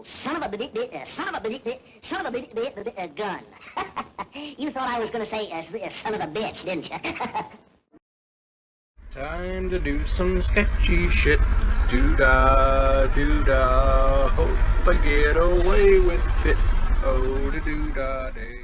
Oh, son of a gun. You thought I was going to say son of a bitch, didn't you? Time to do some sketchy shit. Doo-dah, doo-dah. Hope I get away with it. Oh, the doo-dah day.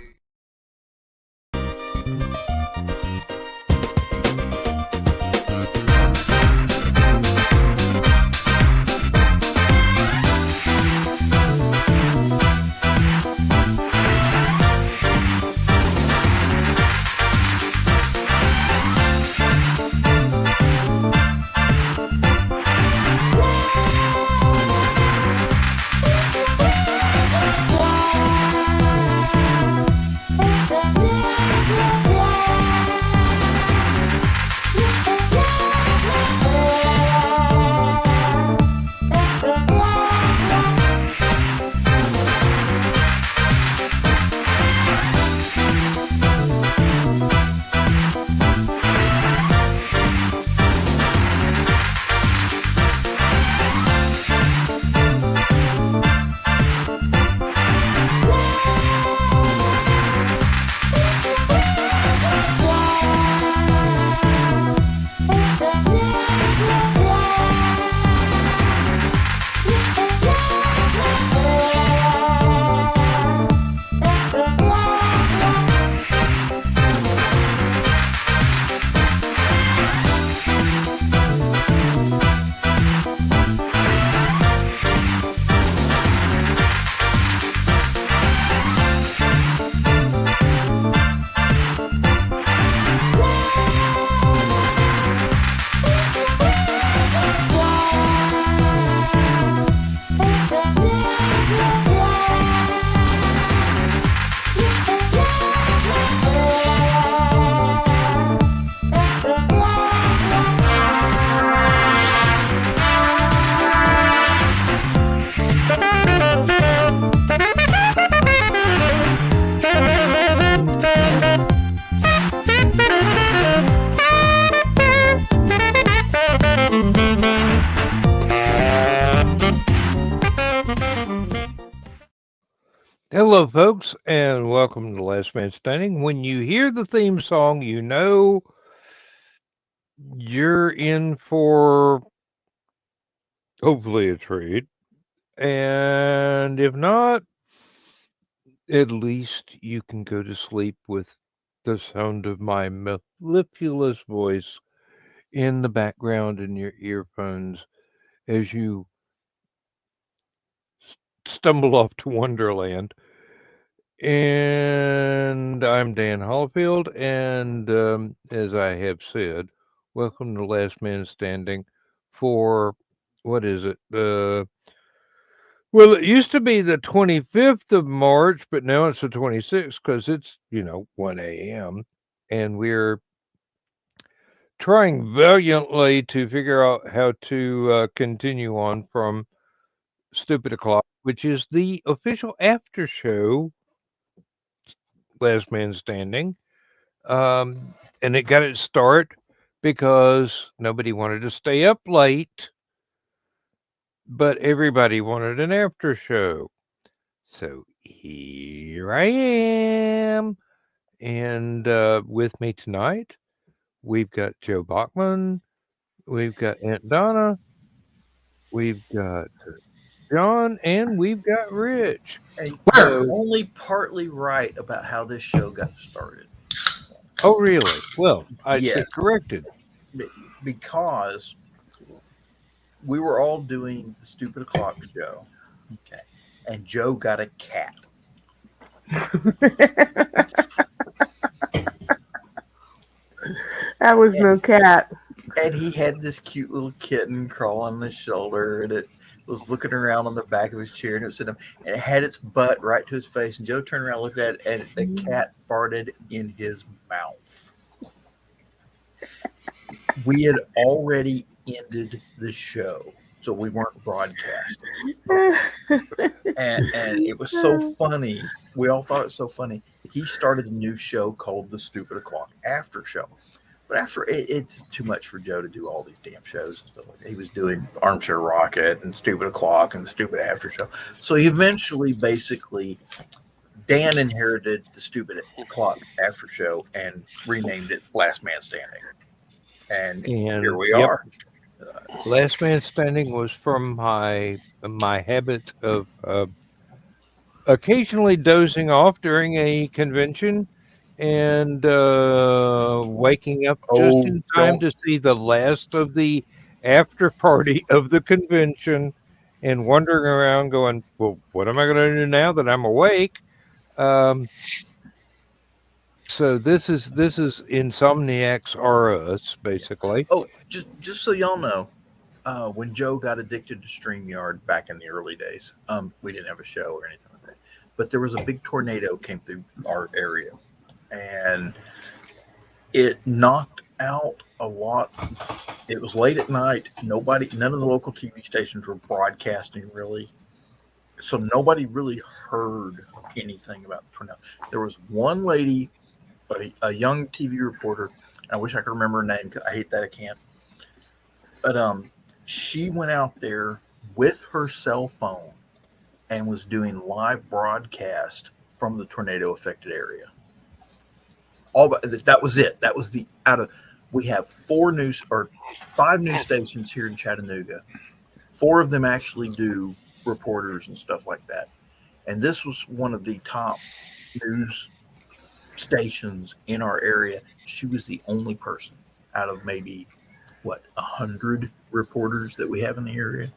Hello, folks, and welcome to Last Man Standing. When you hear the theme song, you know you're in for hopefully a treat. And if not, at least you can go to sleep with the sound of my mellifluous voice in the background in your earphones as you stumble off to Wonderland. And I'm Dan Hollifield, and as I have said, welcome to Last Man Standing for, what is it? Well, it used to be the 25th of March, but now it's the 26th because it's, 1 a.m. And we're trying valiantly to figure out how to continue on from Stupid O'Clock, which is the official after show Last Man Standing. And it got its start because nobody wanted to stay up late, but everybody wanted an after show. So here I am. And with me tonight, we've got Joe Bachman, we've got Aunt Donna, we've got John, and we've got Rich. Hey, So- you're only partly right about how this show got started. Oh, really? Well, I Yes. said corrected. Because we were all doing the Stupid O'Clock show. Okay. And Joe got a cat. That was no cat. And he had this cute little kitten crawling on his shoulder, and it was looking around on the back of his chair, and it was sitting, and it had its butt right to his face. And Joe turned around, looked at it, and the cat farted in his mouth. We had already ended the show, so we weren't broadcasting. And it was so funny. We all thought it was so funny. He started a new show called The Stupid O'Clock After Show. But after it's too much for Joe to do all these damn shows and stuff like that. He was doing Armchair Rocket and Stupid O'Clock and the Stupid After Show. So he eventually, basically, Dan inherited the Stupid O'Clock After Show and renamed it Last Man Standing. And here we are. Last Man Standing was from my habit of occasionally dozing off during a convention and waking up just in time to see the last of the after party of the convention and wandering around going, well, what am I going to do now that I'm awake? So this is Insomniacs are us, basically. Oh, just so y'all know, when Joe got addicted to StreamYard back in the early days, we didn't have a show or anything like that. But there was a big tornado came through our area, and it knocked out a lot. It was late at night. None of the local TV stations were broadcasting really, so nobody really heard anything about the tornado. There was one lady, a young TV reporter. I wish I could remember her name. I hate that I can't. But she went out there with her cell phone and was doing live broadcast from the tornado affected area. That was it. That was we have 5 news stations here in Chattanooga. 4 of them actually do reporters and stuff like that. And this was one of the top news stations in our area. She was the only person out of maybe 100 reporters that we have in the area.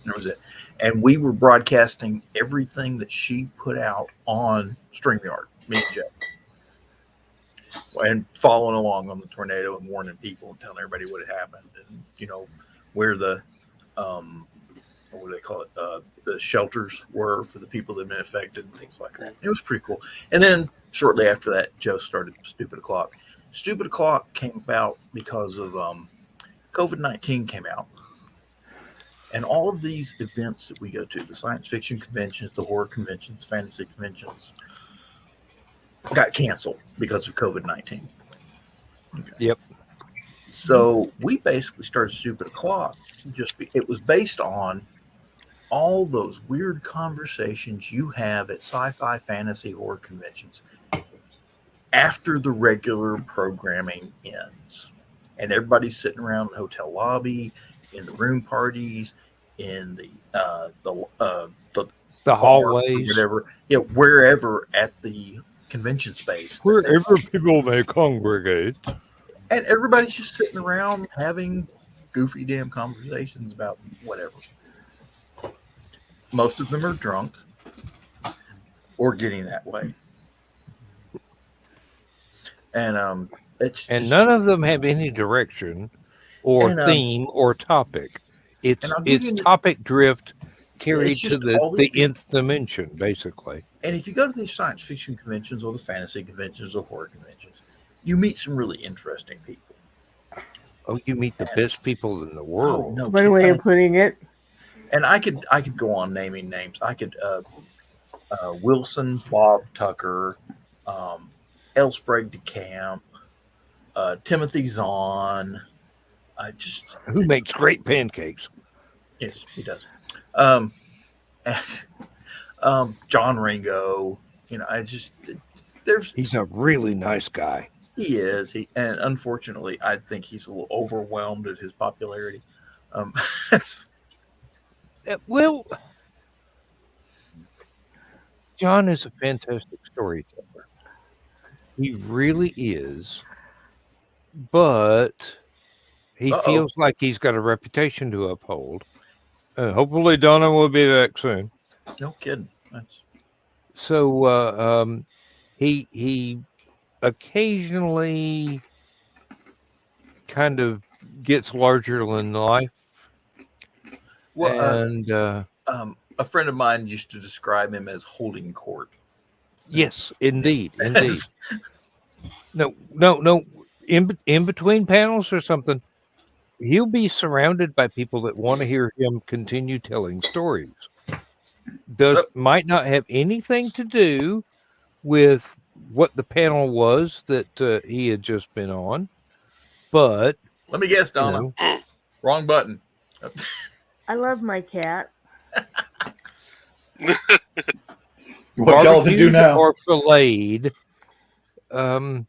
That was it. And we were broadcasting everything that she put out on StreamYard, me and Jeff, and following along on the tornado and warning people and telling everybody what had happened and where the what do they call it, the shelters were for the people that had been affected and things like that. It was pretty cool. And then shortly after that, Joe started Stupid O'Clock. Stupid O'Clock came about because of COVID-19 came out. And all of these events that we go to, the science fiction conventions, the horror conventions, fantasy conventions, got canceled because of COVID-19. Okay. Yep. So we basically started Stupid O'Clock. It was based on all those weird conversations you have at sci-fi, fantasy, horror conventions after the regular programming ends. And everybody's sitting around the hotel lobby, in the room parties, in the hallways, whatever, wherever at the convention space, wherever people may congregate, and everybody's just sitting around having goofy damn conversations about whatever. Most of them are drunk or getting that way, and none of them have any direction or theme or topic. It's topic drift carried to the nth dimension, basically. And if you go to these science fiction conventions or the fantasy conventions or horror conventions, you meet some really interesting people. Oh, you meet the best people in the world. One way of putting it. And I could go on naming names. I could Wilson Bob Tucker, L. Sprague DeCamp, Timothy Zahn. Who makes great pancakes? Yes, he does. John Ringo. He's a really nice guy. He is. And unfortunately, I think he's a little overwhelmed at his popularity. Well, John is a fantastic storyteller. He really is. But he feels like he's got a reputation to uphold. Hopefully Donna will be back soon. No kidding. So he occasionally kind of gets larger than life. Well, and a friend of mine used to describe him as holding court. Yes, indeed. No. In between panels or something, he'll be surrounded by people that want to hear him continue telling stories. Might not have anything to do with what the panel was that he had just been on, but Let me guess, you Donna. know, Wrong button. I love my cat. What y'all to do barbecued now? or filleted. No,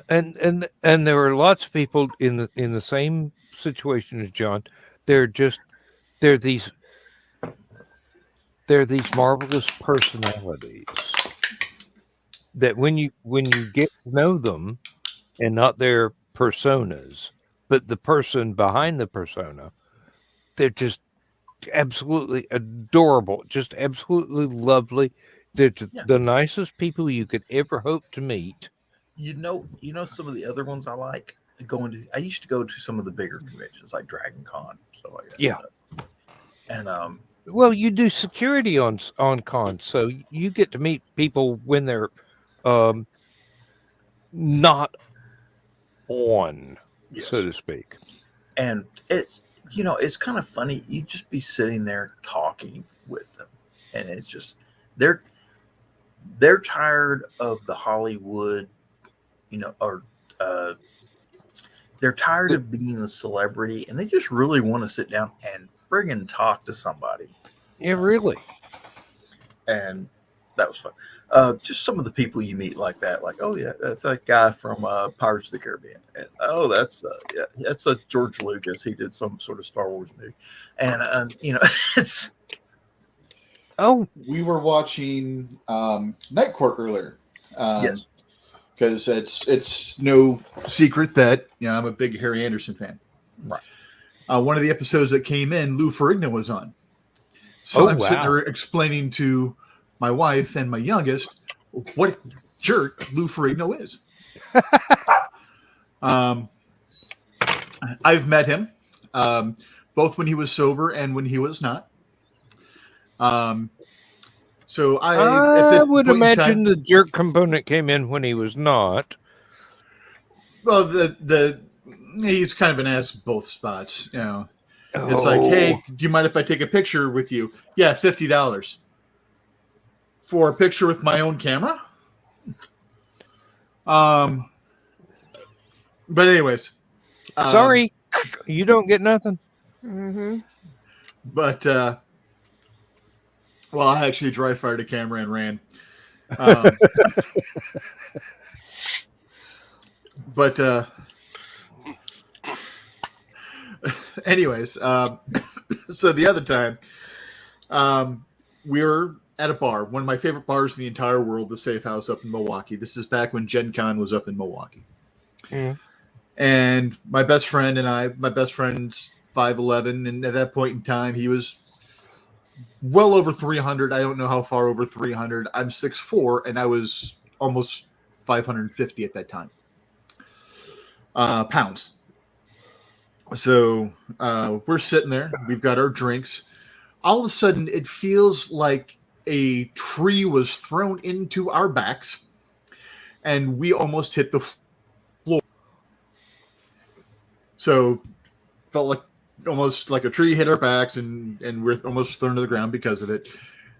and there are lots of people in the same situation as John. They're just they're these marvelous personalities that when you get to know them, and not their personas, but the person behind the persona, they're just absolutely adorable, just absolutely lovely. They're Yeah. the nicest people you could ever hope to meet. You know some of the other ones I like I used to go to some of the bigger conventions like Dragon Con, stuff like that. Yeah. And Well, you do security on cons, so you get to meet people when they're not on, yes. so to speak. And it's kind of funny. You just be sitting there talking with them, and it's just they're tired of the Hollywood, or they're tired of being a celebrity, and they just really want to sit down and friggin' talk to somebody. Yeah, really. And that was fun. Just some of the people you meet like that, like, oh yeah, that's a guy from Pirates of the Caribbean, and oh, that's George Lucas. He did some sort of Star Wars movie, and it's. Oh, We were watching Night Court earlier. Yes. Because it's no secret that I'm a big Harry Anderson fan. Right. One of the episodes that came in, Lou Ferrigno was on. So I'm sitting there explaining to my wife and my youngest what jerk Lou Ferrigno is. I've met him both when he was sober and when he was not. So I would imagine the jerk component came in when he was not. Well, he's kind of an ass both spots. It's like, hey, do you mind if I take a picture with you? Yeah, $50 for a picture with my own camera. But anyways, sorry, you don't get nothing. Mm-hmm. But well, I actually dry fired a camera and ran. But anyways, so the other time, we were at a bar, one of my favorite bars in the entire world, the Safe House up in Milwaukee. This is back when Gen Con was up in Milwaukee. Mm. And my best friend's 5'11", and at that point in time, he was well over 300. I don't know how far over 300. I'm 6'4", and I was almost 550 at that time. Pounds. So we're sitting there. We've got our drinks. All of a sudden, it feels like a tree was thrown into our backs, and we almost hit the floor. So felt like almost like a tree hit our backs, and we're almost thrown to the ground because of it.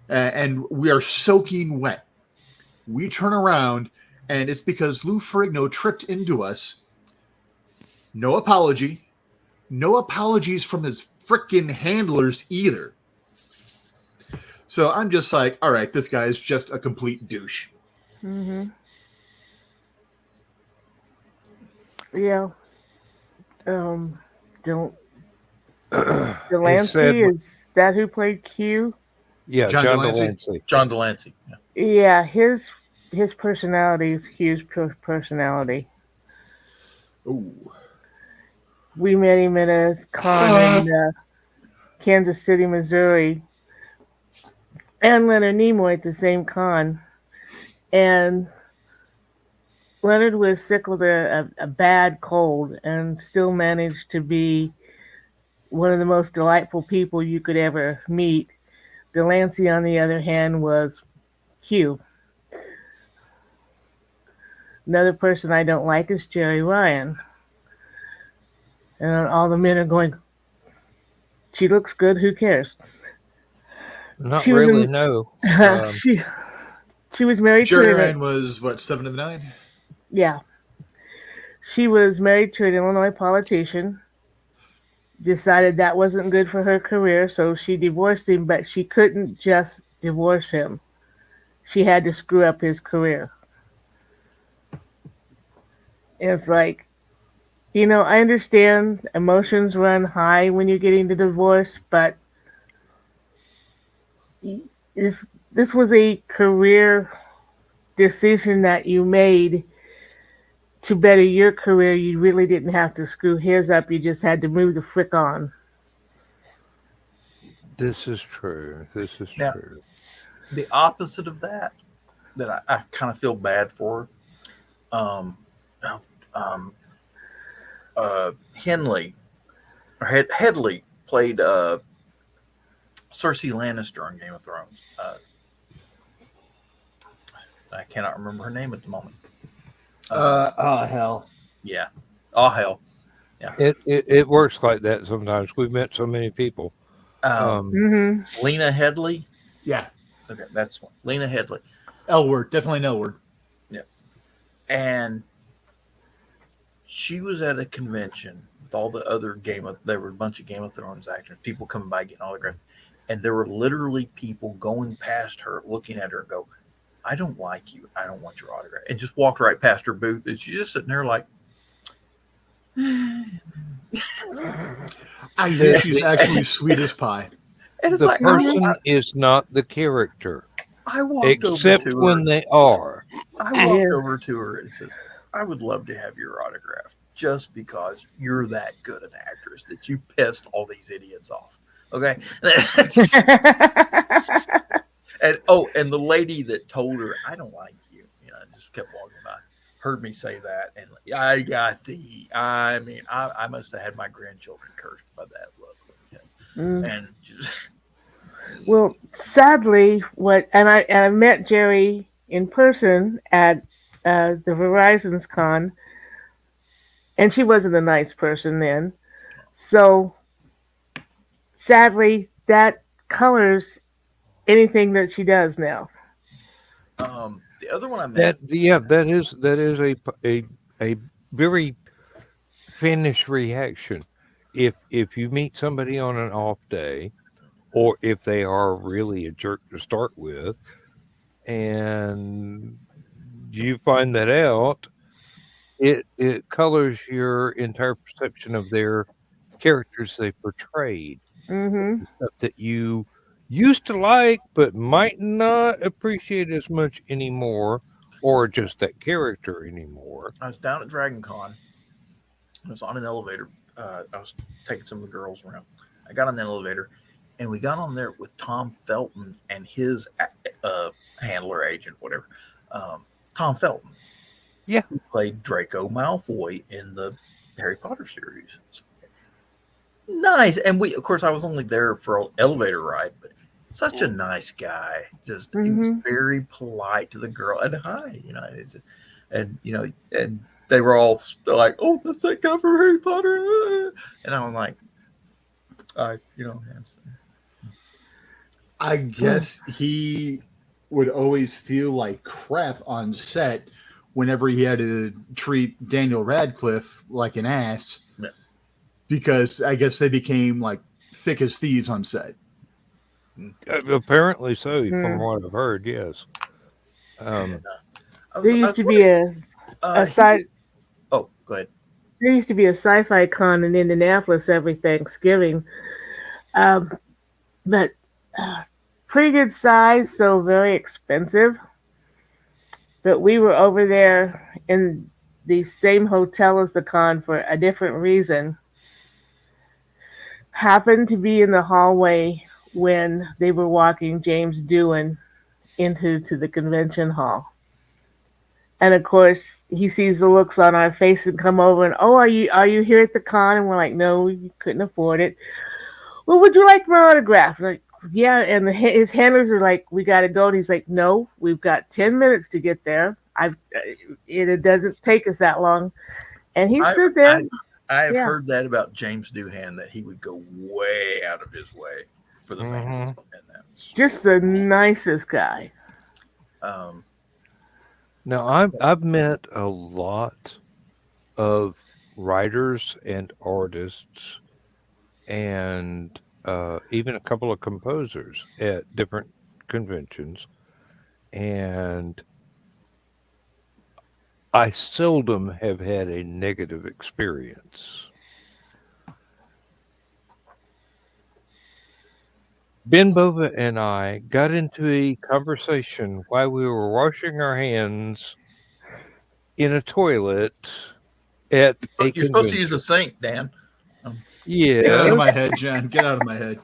And we are soaking wet. We turn around, and it's because Lou Ferrigno tripped into us. No apology. No apologies from his freaking handlers either. So I'm just like, all right, this guy is just a complete douche. Mm-hmm. Yeah. Don't. Delancey, is that who played Q? Yeah, John John Delancey? Delancey. John Delancey. Yeah. Yeah, his personality is Q's personality. Ooh. We met him at a con in Kansas City, Missouri, and Leonard Nimoy at the same con. And Leonard was sick with a bad cold and still managed to be one of the most delightful people you could ever meet. Delancey, on the other hand, was Q. Another person I don't like is Jerry Ryan. And all the men are going, she looks good, who cares? Not She really, was no. she was married Jerry to Ryan was, what, 7 of the 9? Yeah. she was married to an Illinois politician, decided that wasn't good for her career, so she divorced him, but she couldn't just divorce him. She had to screw up his career. It's like, I understand emotions run high when you're getting a divorce, but this was a career decision that you made to better your career. You really didn't have to screw his up. You just had to move the frick on. This is true. This is Now, true. the opposite of that I kind of feel bad for. Henley or Headley played Cersei Lannister on Game of Thrones. I cannot remember her name at the moment. Oh hell. Yeah. Oh hell. Yeah. It works like that sometimes. We've met so many people. Lena Headley. Yeah. Okay, that's one. Lena Headley. L word, definitely an L word. Yeah. And she was at a convention with all the other there were a bunch of Game of Thrones actors, people coming by getting autographs, and there were literally people going past her, looking at her and go, I don't like you. I don't want your autograph. And just walked right past her booth. And she's just sitting there like, I hear she's actually sweet as pie. and it's The like, person is not the character, I walked over except to her. when they are. I walked over to her and says, I would love to have your autograph just because you're that good an actress that you pissed all these idiots off. Okay. And the lady that told her, I don't like you, just kept walking by, heard me say that. And I got I must have had my grandchildren cursed by that look. And just, Well, sadly, I met Jerry in person at the Verizon's Con, and she wasn't a nice person then. So, sadly, that colors anything that she does now. the other one I met. That is a very Finnish reaction. If you meet somebody on an off day, or if they are really a jerk to start with, and you find that out, it colors your entire perception of their characters they portrayed. Mm-hmm. Stuff that you used to like but might not appreciate as much anymore, or just that character anymore. I was down at Dragon Con. I was on an elevator. I was taking some of the girls around. I got on the elevator, and we got on there with Tom Felton and his handler, agent, whatever. Tom Felton. Yeah. Who played Draco Malfoy in the Harry Potter series. Nice. And of course, I was only there for an elevator ride, but such a nice guy. Just he was very polite to the girl. And hi, and they were all like, "Oh, that's that guy from Harry Potter," and I'm like, I guess he would always feel like crap on set whenever he had to treat Daniel Radcliffe like an ass, because I guess they became like thick as thieves on set. Apparently so, from what I've heard. Yes. There used to be a sci. Oh, go ahead. There used to be a sci-fi con in Indianapolis every Thanksgiving, but pretty good size, so very expensive. But we were over there in the same hotel as the con for a different reason. Happened to be in the hallway when they were walking James Doohan into the convention hall. And of course, he sees the looks on our face and come over and, "Oh, are you here at the con?" And we're like, "No, we couldn't afford it." "Well, would you like my autograph?" And like, "Yeah." And his handlers are like, "We got to go." And he's like, "No, we've got 10 minutes to get there. It doesn't take us that long." And he stood there. I've heard that about James Doohan, that he would go way out of his way for the fans. And just the nicest guy. Now, I've met a lot of writers and artists and even a couple of composers at different conventions. And I seldom have had a negative experience. Ben Bova and I got into a conversation while we were washing our hands in a toilet at a You're supposed to use convention. a sink, Dan. Get out of Yes, my head, John. Get out of my head.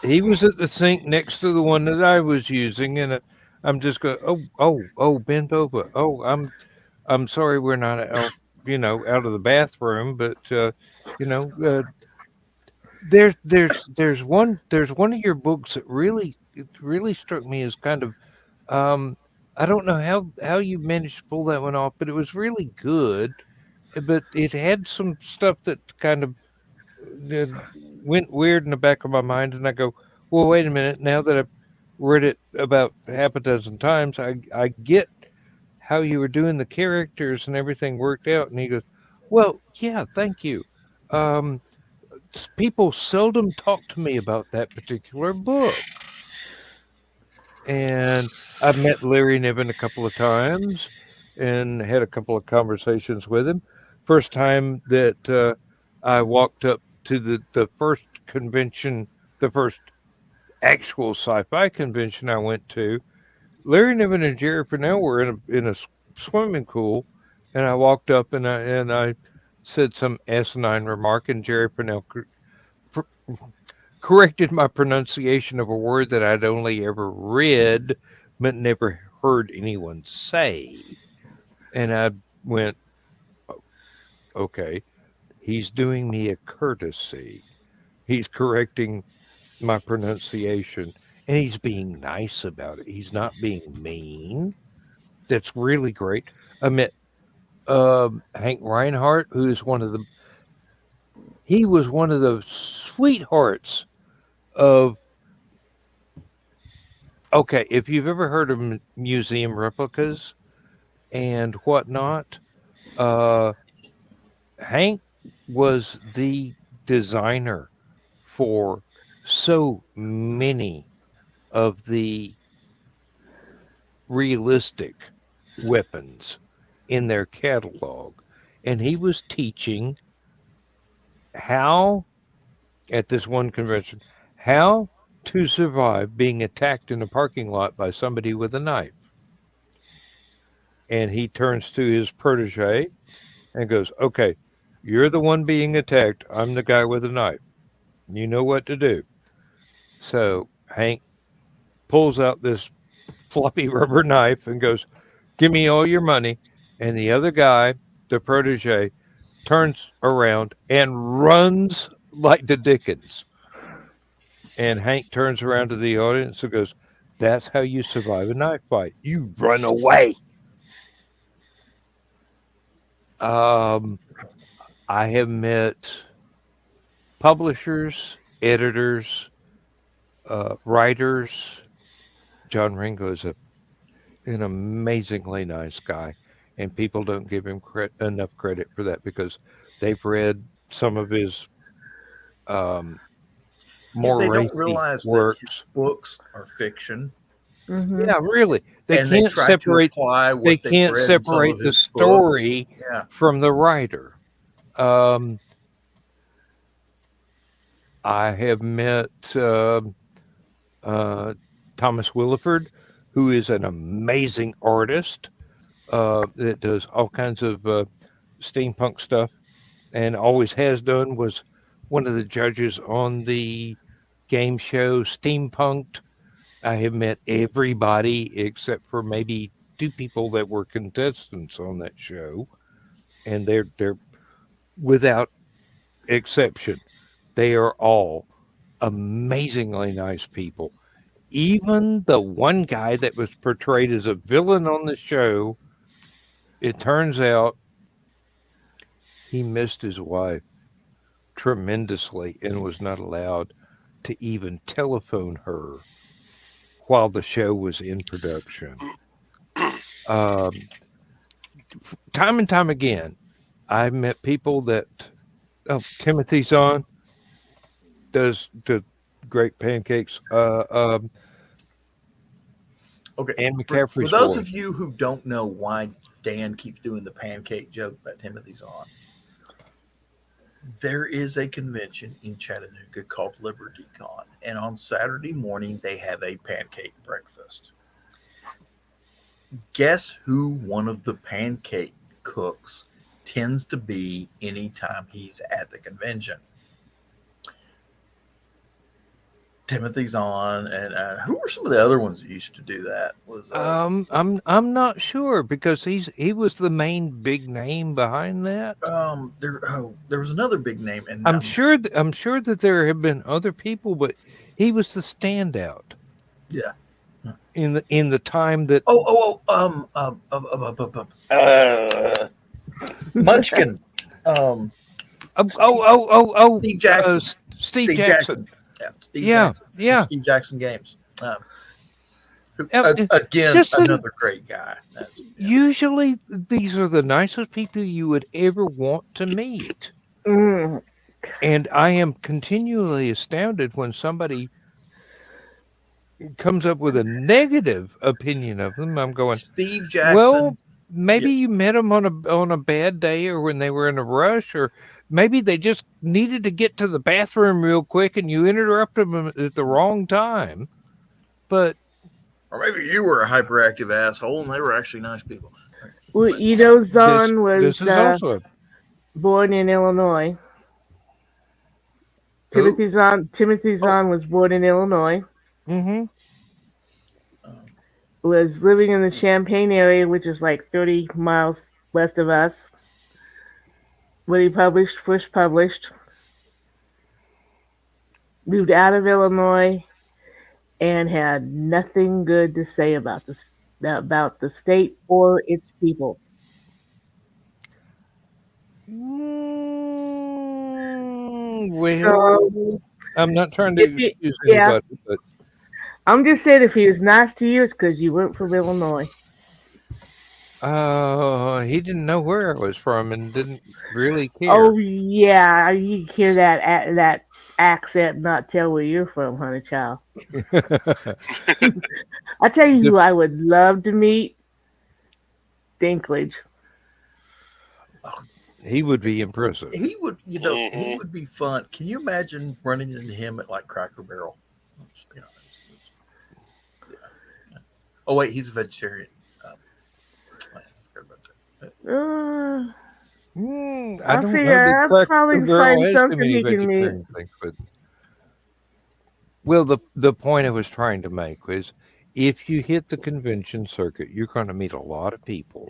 he was at the sink next to the one that I was using, and I'm just going, oh, Ben Bova. Oh, I'm sorry we're not out, out of the bathroom, but you know, there's one of your books that really struck me as kind of I don't know how you managed to pull that one off, but it was really good. But it had some stuff that kind of uh, went weird in the back of my mind, and I go, well, wait a minute. Now that I've read it about half a dozen times, I get how you were doing the characters and everything worked out. And he goes, well, yeah, thank you. Um, People seldom talk to me about that particular book. And I've met Larry Niven a couple of times and had a couple of conversations with him. First time that I walked up to the first convention, the first actual sci-fi convention I went to, Larry Niven and Jerry Purnell were in a swimming pool, and I walked up and I said some asinine remark, and Jerry Purnell corrected my pronunciation of a word that I'd only ever read but never heard anyone say. And I went, okay, he's doing me a courtesy. He's correcting my pronunciation and he's being nice about it. He's not being mean. That's really great. I met Hank Reinhardt, he was one of the sweethearts of okay, if you've ever heard of museum replicas and whatnot, uh, Hank was the designer for so many of the realistic weapons in their catalog. And he was teaching how, at this one convention, how to survive being attacked in a parking lot by somebody with a knife. And he turns to his protege and goes, okay, you're the one being attacked. I'm the guy with a knife. You know what to do. So Hank pulls out this floppy rubber knife and goes, give me all your money. And the other guy, the protege, turns around and runs like the Dickens. And Hank turns around to the audience and goes, that's how you survive a knife fight. You run away. Um, I have met publishers, editors, writers. John Ringo is an amazingly nice guy, and people don't give him enough credit for that because they've read some of his more They don't racy realize that his works. books are fiction, Mm-hmm. Yeah, really, they and they can't try to separate. apply They what they've can't read in some separate of the his books. story Yeah, from the writer. Um, I have met uh, Thomas Williford, who is an amazing artist that does all kinds of steampunk stuff and always has done. Was one of the judges on the game show Steampunked. I have met everybody except for maybe two people that were contestants on that show, and they're without exception, they are all amazingly nice people. Even the one guy that was portrayed as a villain on the show, it turns out he missed his wife tremendously and was not allowed to even telephone her while the show was in production. Um, Time and time again, I've met people that Timothy's on does great pancakes. Okay. And For McCaffrey's those boy. of you who don't know why Dan keeps doing the pancake joke that Timothy's on, there is a convention in Chattanooga called LibertyCon, and on Saturday morning they have a pancake breakfast. Guess who one of the pancake cooks tends to be anytime he's at the convention? Timothy's on, and who were some of the other ones that used to do that? Was I'm not sure because he was the main big name behind that. there was another big name, and I'm sure that there have been other people, but he was the standout. Yeah. In the time that Munchkin. Steve Jackson. Steve Jackson. Yeah, Jackson. Yeah. Steve Jackson Games. Again, another great guy. Usually, these are the nicest people you would ever want to meet. Mm. And I am continually astounded when somebody comes up with a negative opinion of them. I'm going, Steve Jackson. Well, maybe you met them on a bad day, or when they were in a rush, or maybe they just needed to get to the bathroom real quick, and you interrupted them at the wrong time. But or maybe you were a hyperactive asshole, and they were actually nice people. Well, Zahn was born in Illinois. Timothy Zahn was born in Illinois. Mm-hmm. Was living in the Champaign area, which is like 30 miles west of us, when he first published. Moved out of Illinois and had nothing good to say about the state or its people. So, I'm not trying to excuse anybody, but I'm just saying, if he was nice to you, it's because you weren't from Illinois. He didn't know where I was from and didn't really care. Oh yeah, you can hear that accent, and not tell where you're from, honey child. I tell you who I would love to meet, Dinklage. He would be impressive. He would, he would be fun. Can you imagine running into him at like Cracker Barrel? Oh wait, he's a vegetarian. I don't figure know. I'll probably find something he can meet. Well, the point I was trying to make was, if you hit the convention circuit, you're going to meet a lot of people.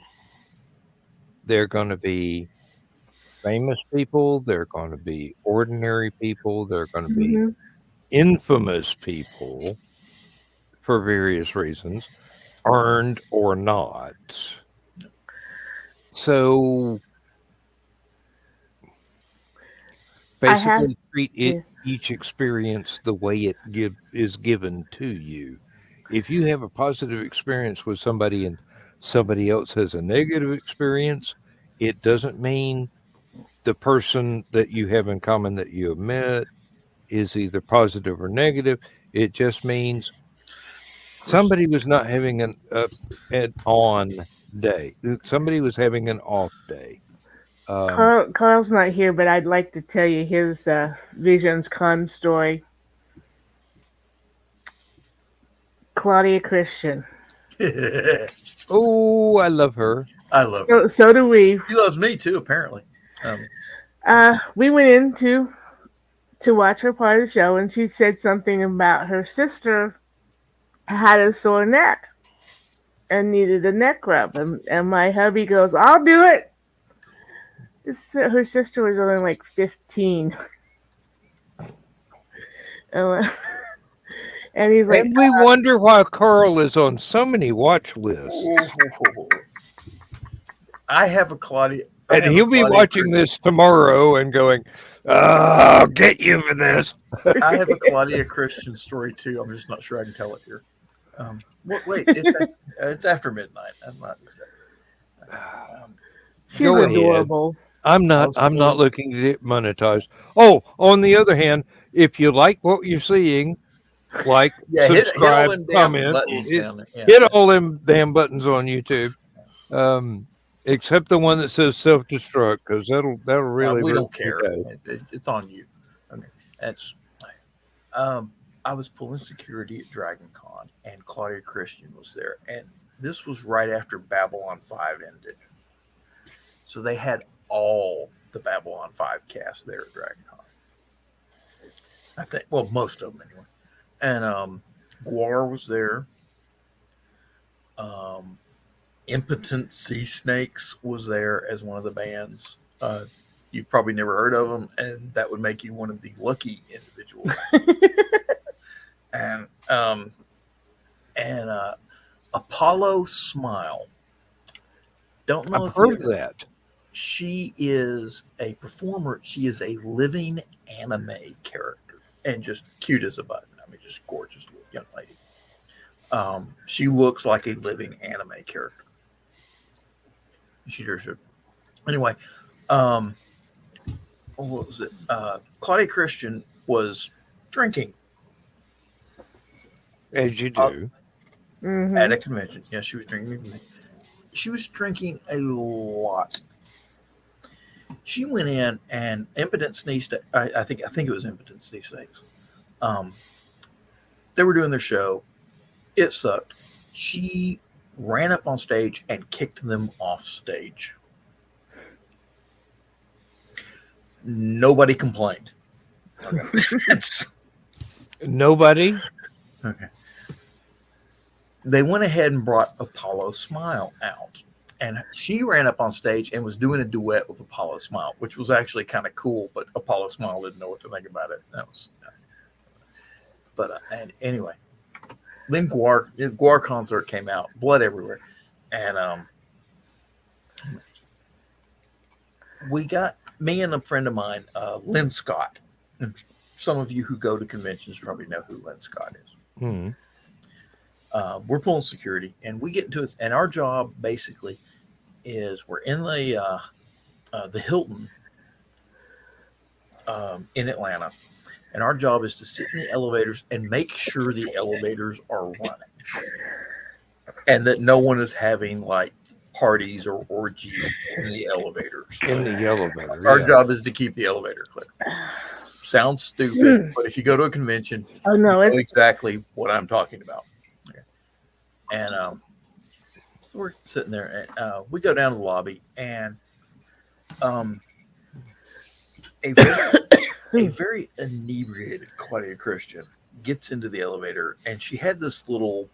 They're going to be famous people. They're going to be ordinary people. They're going to be infamous people for various reasons, earned or not. So basically treat each experience the way it is given to you. If you have a positive experience with somebody and somebody else has a negative experience, it doesn't mean the person that you have in common that you have met is either positive or negative. It just means somebody was not having an on day. Somebody was having an off day. Carl's not here, but I'd like to tell you his Visions Con story. Claudia Christian. Oh, I love her. I love her. So do we. She loves me too, apparently. We went in to watch her part of the show, and she said something about her sister had a sore neck and needed a neck rub. And my hubby goes, I'll do it. Her sister was only like 15. And he's like, and we wonder why Carl is on so many watch lists. I have a Claudia. And he'll be watching this tomorrow and going, I'll get you for this. I have a Claudia Christian story too. I'm just not sure I can tell it here. Wait, it's after midnight. I'm not exactly. She's adorable. I'm not looking to get monetized. Oh, on the other hand, if you like what you're seeing, like, Yeah, hit all subscribe, them damn comment, buttons down there. Yeah. hit all them damn buttons on YouTube. Except the one that says self-destruct, because that'll really we hurt don't your care. day. It's on you. Okay, that's. I was pulling security at Dragon Con, and Claudia Christian was there, and this was right after Babylon 5 ended, so they had all the Babylon 5 cast there at Dragon Con. I think, well, most of them anyway, and Guar was there. Impotent Sea Snakes was there as one of the bands. You've probably never heard of them, and that would make you one of the lucky individuals. and Apollo Smile. Don't know I've if heard that. She is a performer. She is a living anime character, and just cute as a button. I mean, just gorgeous little young lady. She looks like a living anime character. She does. Anyway, what was it? Claudia Christian was drinking As you do. at a convention. Yeah, she was drinking. She was drinking a lot. She went in and Impotent Sneeze. I think it was Impotent Sneeze Snakes. They were doing their show. It sucked. She ran up on stage and kicked them off stage. Nobody complained. Okay. Nobody? Okay. They went ahead and brought Apollo Smile out. And she ran up on stage and was doing a duet with Apollo Smile, which was actually kind of cool, but Apollo Smile didn't know what to think about it. That was, but and anyway, then Guar concert came out, blood everywhere, and we got me and a friend of mine, Lynn Scott. And some of you who go to conventions probably know who Lynn Scott is. Hmm. We're pulling security, and we get into it, and our job basically is we're in the Hilton in Atlanta, and our job is to sit in the elevators and make sure the elevators are running, and that no one is having like parties or orgies in the elevators. In the elevator. Our job is to keep the elevator clear. Sounds stupid, but if you go to a convention, Oh no, you know it's exactly what I'm talking about. And we're sitting there, and we go down to the lobby, and a very inebriated Claudia Christian gets into the elevator, and she had this little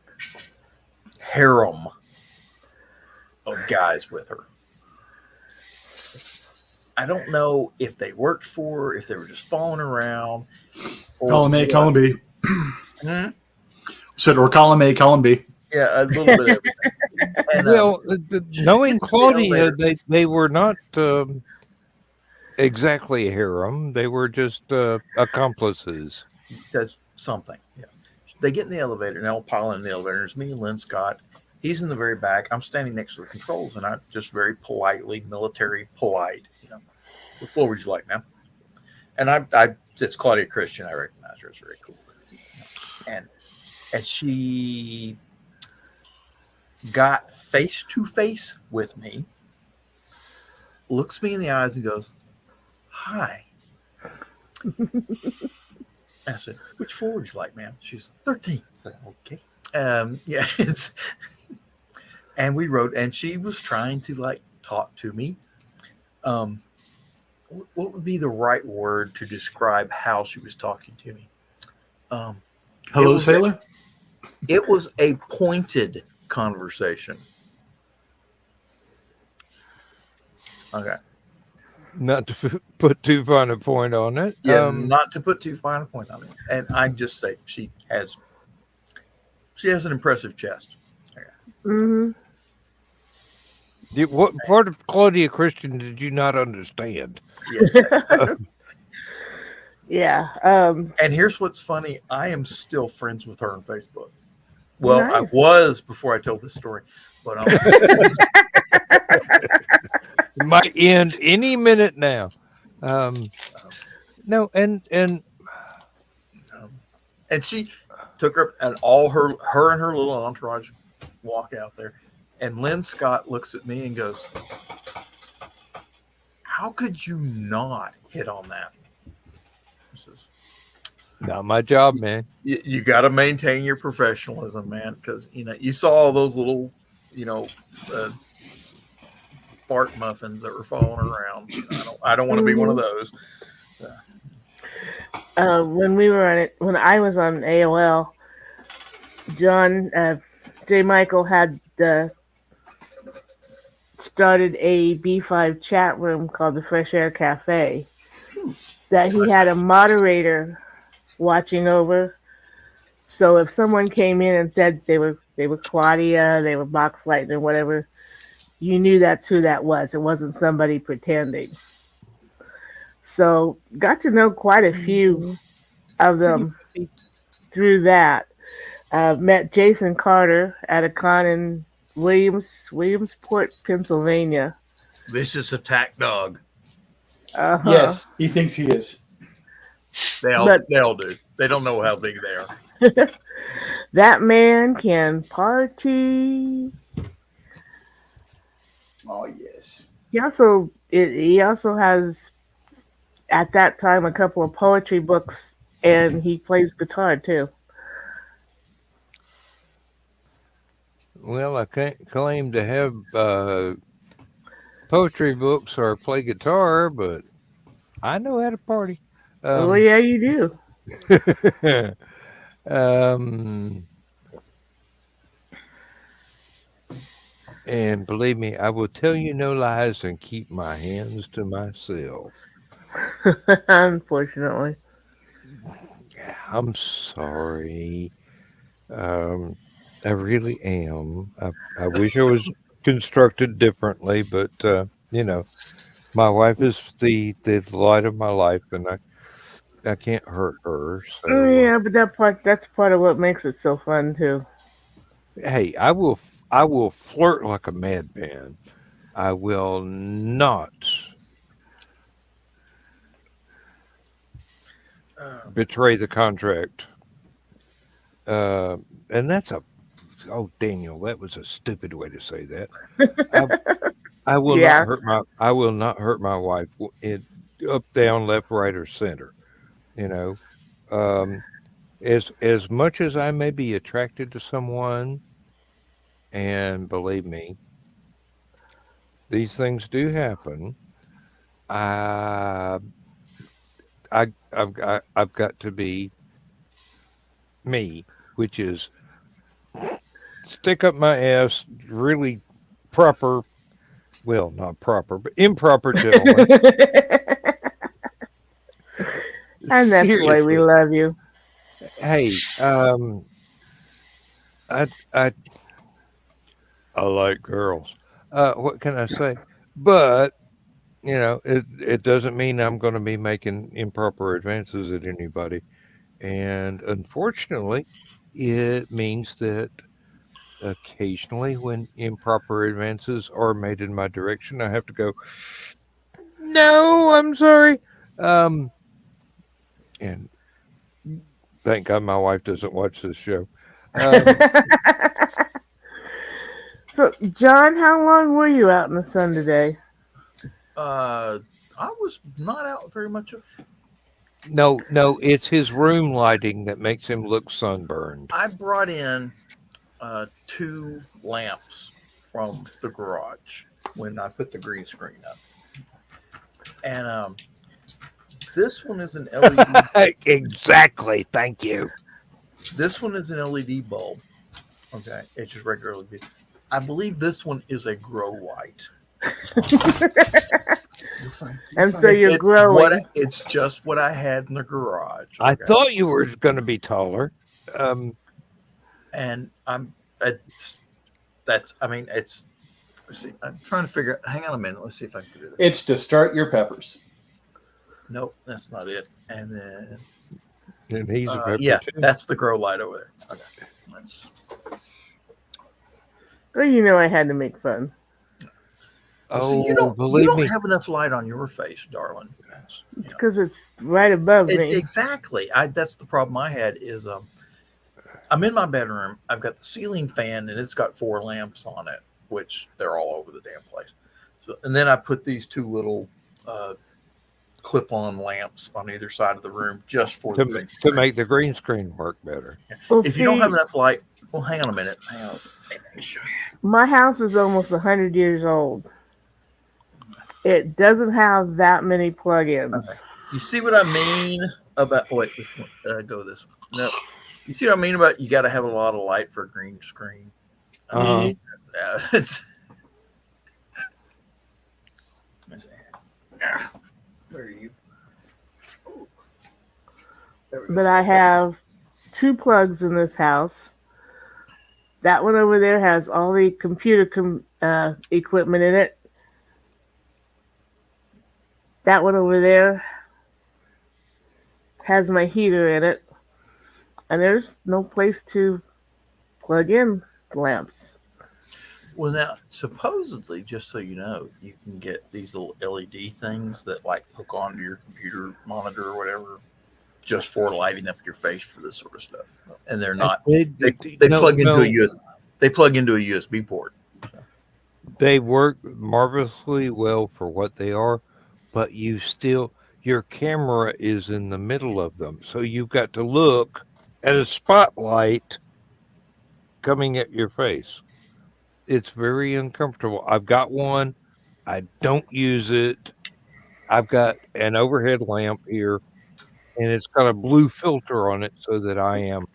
harem of guys with her. I don't know if they worked for her, if they were just following around. Column A, column B. Hmm? Said or column A, column B. Yeah, a little bit of everything. And, Well, knowing gets to the Claudia, elevator. they were not exactly a harem. They were just accomplices. That's something. Yeah. They get in the elevator, and I'll pile in the elevator. It's me and Lynn Scott. He's in the very back. I'm standing next to the controls, and I just very politely, military polite, what would you like now? And it's Claudia Christian. I recognize her. It's very cool. And she got face to face with me, looks me in the eyes and goes, "Hi." I said, "Which floor would you like, ma'am?" She's 13. I said, okay. Yeah, and we wrote, and she was trying to like talk to me. What would be the right word to describe how she was talking to me? Hello, sailor. It was a pointed conversation. Okay. Not to put too fine a point on it. Yeah, not to put too fine a point on it. And I just say she has an impressive chest. mm-hmm. What part of Claudia Christian did you not understand? Yes. Yeah. And here's what's funny. I am still friends with her on Facebook. Well, I Nice. was before I told this story, but It might end any minute now. No, and And she took her, and all her and her little entourage walk out there. And Lynn Scott looks at me and goes, "How could you not hit on that?" He says, not my job, man. you got to maintain your professionalism, man, because you saw all those little, fart muffins that were falling around. I don't want to be one of those. When I was on AOL, John J. Michael had started a B5 chat room called the Fresh Air Cafe that he had a moderator watching over. So if someone came in and said they were Claudia, they were Box Lightning, whatever, you knew that's who that was. It wasn't somebody pretending. So got to know quite a few of them through that. Met Jason Carter at a con in Williamsport, Pennsylvania. Vicious attack dog. Uh-huh. Yes, he thinks he is. They all do. They don't know how big they are. That man can party. Oh yes. He also has, at that time, a couple of poetry books, and he plays guitar too. Well, I can't claim to have poetry books or play guitar, but I know how to party. Oh yeah, you do. And believe me, I will tell you no lies and keep my hands to myself. Unfortunately. I'm sorry. I really am. I wish I was constructed differently, but my wife is the light of my life, and I can't hurt her. So Yeah, but that's part of what makes it so fun too. hey, I will flirt like a madman. I will not betray the contract. And that's Daniel, that was a stupid way to say that. I will Yeah. I will not hurt my wife up, down, left, right, or center. Um, as much as I may be attracted to someone, and believe me, these things do happen. I I've got to be me, which is stick up my ass, really proper. Well, not proper, but improper gentleman. And that's why we Seriously. love you. Hey, I like girls. What can I say? But it doesn't mean I'm going to be making improper advances at anybody. And unfortunately, it means that occasionally when improper advances are made in my direction, I have to go, no, I'm sorry. And thank God my wife doesn't watch this show. So, John, how long were you out in the sun today? I was not out very much. No, it's his room lighting that makes him look sunburned. I brought in 2 lamps from the garage when I put the green screen up, and this one is an LED. Exactly. Thank you. This one is an LED bulb. Okay, it's just regular LED. I believe this one is a grow light. And so you're growing. It's just what I had in the garage. I thought you were going to be taller. And it's. Let's see, I'm trying to figure out. Hang on a minute. Let's see if I can do this. It's to start your peppers. Nope, that's not it. And then. And he's a pepper yeah, too. that's the grow light over there. Okay. Well, you know I had to make fun. Well, see, Oh, you believe don't me. have enough light on your face, darling. It's because it's right above me. Exactly. That's the problem I had is I'm in my bedroom. I've got the ceiling fan, and it's got 4 lamps on it, which they're all over the damn place. So, and then I put these 2 little clip-on lamps on either side of the room just for the green To screen. make the green screen work better. Well, If you don't have see, enough light, well, hang on a minute. Hang on. Let me show you. my house is almost 100 years old. It doesn't have that many plugins. Okay. You see what I mean about? Wait, which one? Go this one. No. You see what I mean about? You got to have a lot of light for a green screen. Uh-huh. It's, where are you? There we go. But I have 2 plugs in this house. That one over there has all the computer equipment in it. That one over there has my heater in it. And there's no place to plug in lamps. Well, now, supposedly, just so you know, you can get these little LED things that like hook onto your computer monitor or whatever, just for lighting up your face for this sort of stuff. And they're not. They plug into a USB. They plug into a USB port. They work marvelously well for what they are, but your camera is in the middle of them, so you've got to look at a spotlight coming at your face. It's very uncomfortable. I've got one. I don't use it. I've got an overhead lamp here, and it's got a blue filter on it so that I am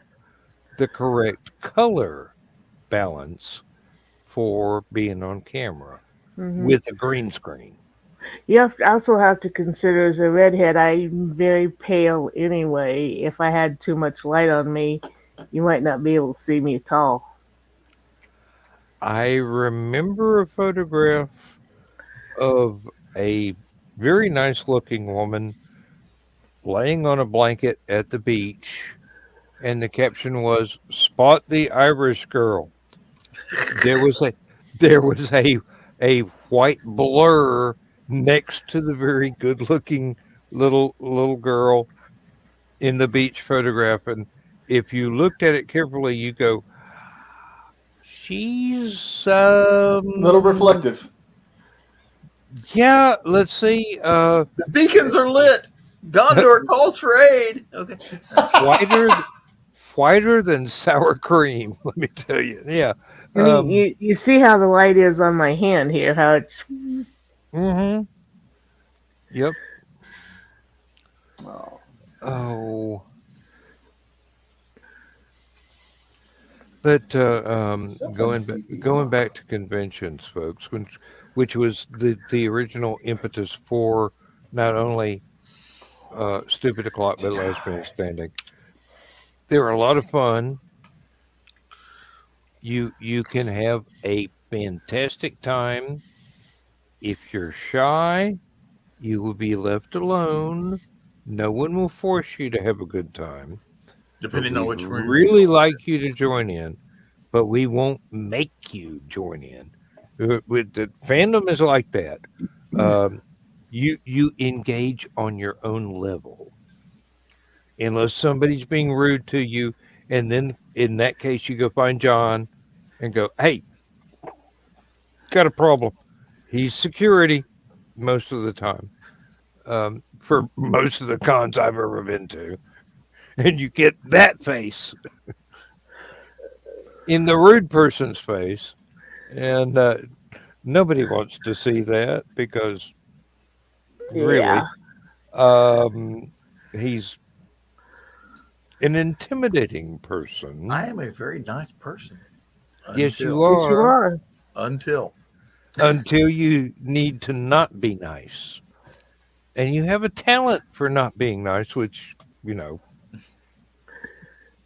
the correct color balance for being on camera with a green screen. You also have to consider, as a redhead, I'm very pale anyway. If I had too much light on me, you might not be able to see me at all. I remember a photograph of a very nice looking woman laying on a blanket at the beach, and the caption was "Spot the Irish girl." There was a white blur next to the very good looking little girl in the beach photograph, and if you looked at it carefully, you go, she's A little reflective. Yeah, let's see. The beacons are lit. Gondor calls for aid. Okay. Whiter than sour cream. Let me tell you. Yeah. I mean, you see how the light is on my hand here, how it's... Mm-hmm. Yep. Oh. Oh. But going back to conventions, folks, which was the original impetus for not only Stupid O'Clock but Last Man Standing. They were a lot of fun. You can have a fantastic time. If you're shy, you will be left alone. No one will force you to have a good time. Depending on which room. Really like you to join in, but we won't make you join in. With the fandom is like that. You engage on your own level, unless somebody's being rude to you, and then in that case you go find John and go, "Hey, got a problem." He's security most of the time. For most of the cons I've ever been to, and you get that face in the rude person's face, and nobody wants to see that because really, he's an intimidating person. I am a very nice person. Yes, you are. Yes, you are. Until you need to not be nice, and you have a talent for not being nice, which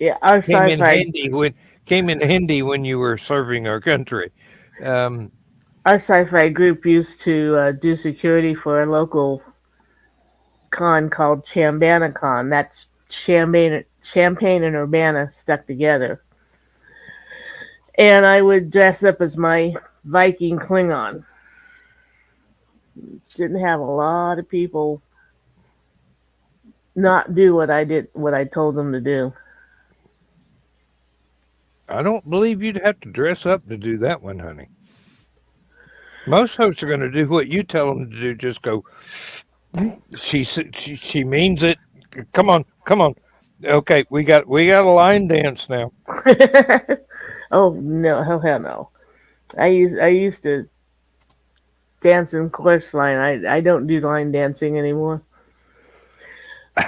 Yeah, our came in sci-fi handy when you were serving our country. our sci-fi group used to do security for a local con called Chambana-Con. That's Champagne and Urbana stuck together. And I would dress up as my Viking Klingon. didn't have a lot of people not do what I told them to do. I don't believe you'd have to dress up to do that one, honey. Most folks are going to do what you tell them to do. Just go. She means it. Come on, come on. Okay, we got a line dance now. Oh no, hell no. I used to dance in chorus line. I don't do line dancing anymore.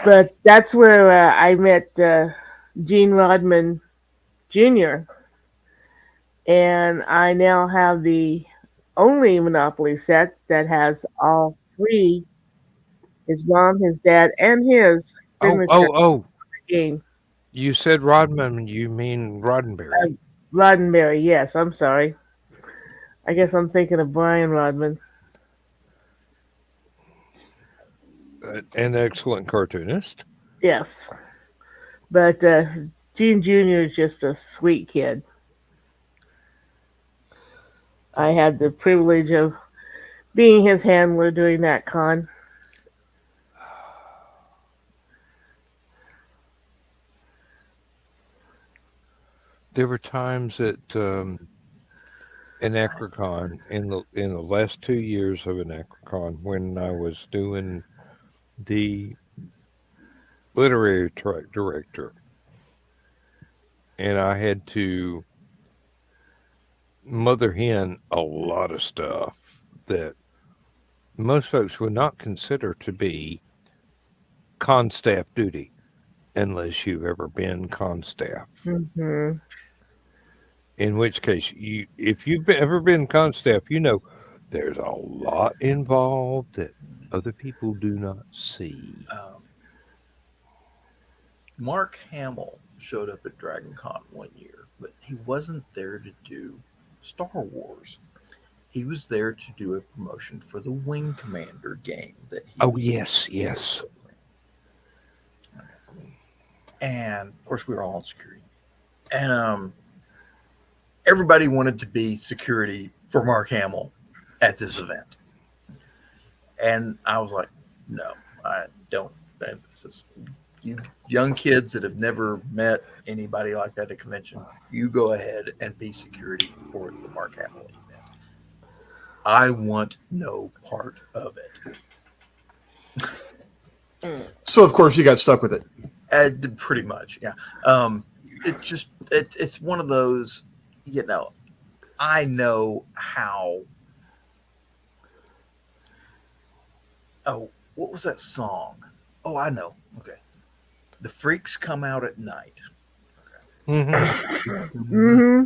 But that's where I met Gene Rodman Jr. And I now have the only Monopoly set that has all three, his mom, his dad, and his signature Oh! game. You said Rodman. You mean Roddenberry? Roddenberry, yes. I'm sorry. I guess I'm thinking of Brian Rodman. An excellent cartoonist. Yes, but Gene Jr. is just a sweet kid. I had the privilege of being his handler during that con. There were times at in Acrocon in the last 2 years of an Acrocon when I was doing the literary track director, and I had to mother hen a lot of stuff that most folks would not consider to be con staff duty unless you've ever been con staff. Hmm. In which case, if you've ever been con staff, you know there's a lot involved that other people do not see. Mark Hamill showed up at Dragon Con one year, but he wasn't there to do Star Wars. He was there to do a promotion for the Wing Commander game that he Oh, was yes. And of course we were all in security. And everybody wanted to be security for Mark Hamill at this event. And I was like, no, I don't. This is, you young kids that have never met anybody like that at a convention, you go ahead and be security for the Mark Hamill event. I want no part of it. So of course you got stuck with it. Pretty much, yeah. It's one of those, I know how. Oh, what was that song? Oh, I know. Okay. The Freaks Come Out at Night. Mm-hmm.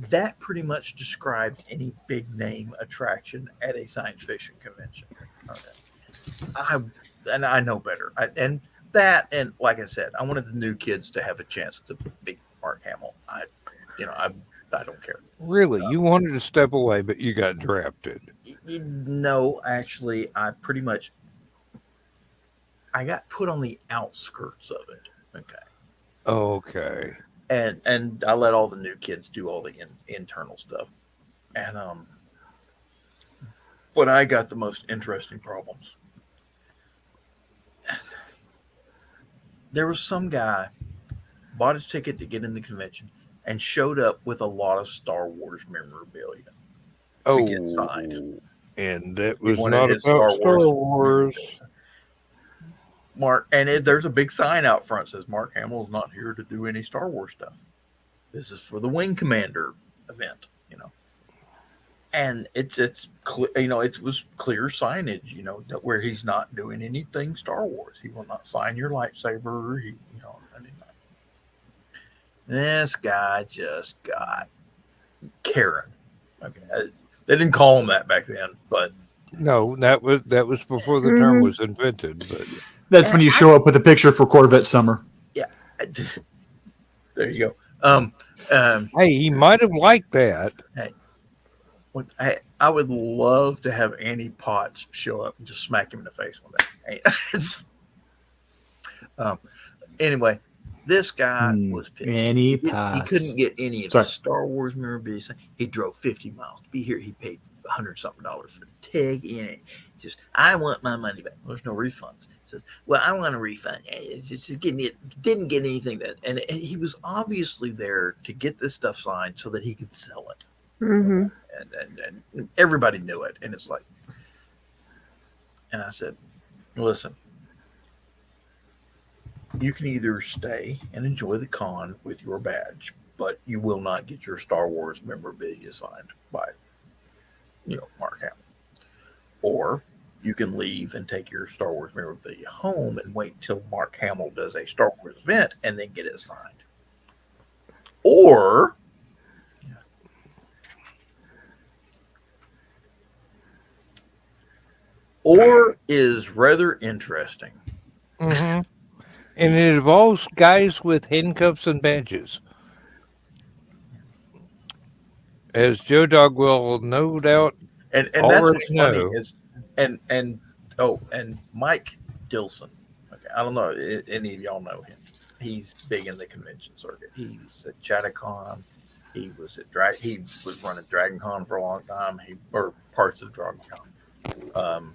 That pretty much describes any big name attraction at a science fiction convention. Okay. I know better. And like I said, I wanted the new kids to have a chance to beat Mark Hamill. I don't care. Really, you wanted to step away, but you got drafted. No, actually, I got put on the outskirts of it. Okay. And I let all the new kids do all the internal stuff. And but I got the most interesting problems. There was some guy bought his ticket to get in the convention and showed up with a lot of Star Wars memorabilia to get signed. And that was not about Star Wars. Mark, and there's a big sign out front that says Mark Hamill is not here to do any Star Wars stuff. This is for the Wing Commander event, and it's clear, it was clear signage, that where he's not doing anything Star Wars. He will not sign your lightsaber. This guy just got Karen. Okay, they didn't call him that back then, but no, that was before the term was invented. But that's when you show up with a picture for Corvette Summer. Yeah, there you go. Hey, he might have liked that. Hey, I would love to have Annie Potts show up and just smack him in the face one day. Anyway, This guy was pissed. And He couldn't get any of the Sorry. Star Wars memorabilia. He drove 50 miles to be here. He paid $100-something for the tag in it. Just, I want my money back. There's no refunds. He says, well, I want a refund. It's just getting it. Didn't get anything. And he was obviously there to get this stuff signed so that he could sell it. Mm-hmm. And everybody knew it. And it's like, and I said, listen, you can either stay and enjoy the con with your badge, but you will not get your Star Wars memorabilia signed by, Mark Hamill. Or you can leave and take your Star Wars memorabilia home and wait till Mark Hamill does a Star Wars event and then get it signed. Or is rather interesting. Mm-hmm. And it involves guys with handcuffs and badges. As Joe Dog will no doubt And that's already what's funny know. is and Mike Dilson. Okay, I don't know if any of y'all know him. He's big in the convention circuit. He's at Chatacon. He was at He was running Dragon Con for a long time. Or parts of Dragon Con.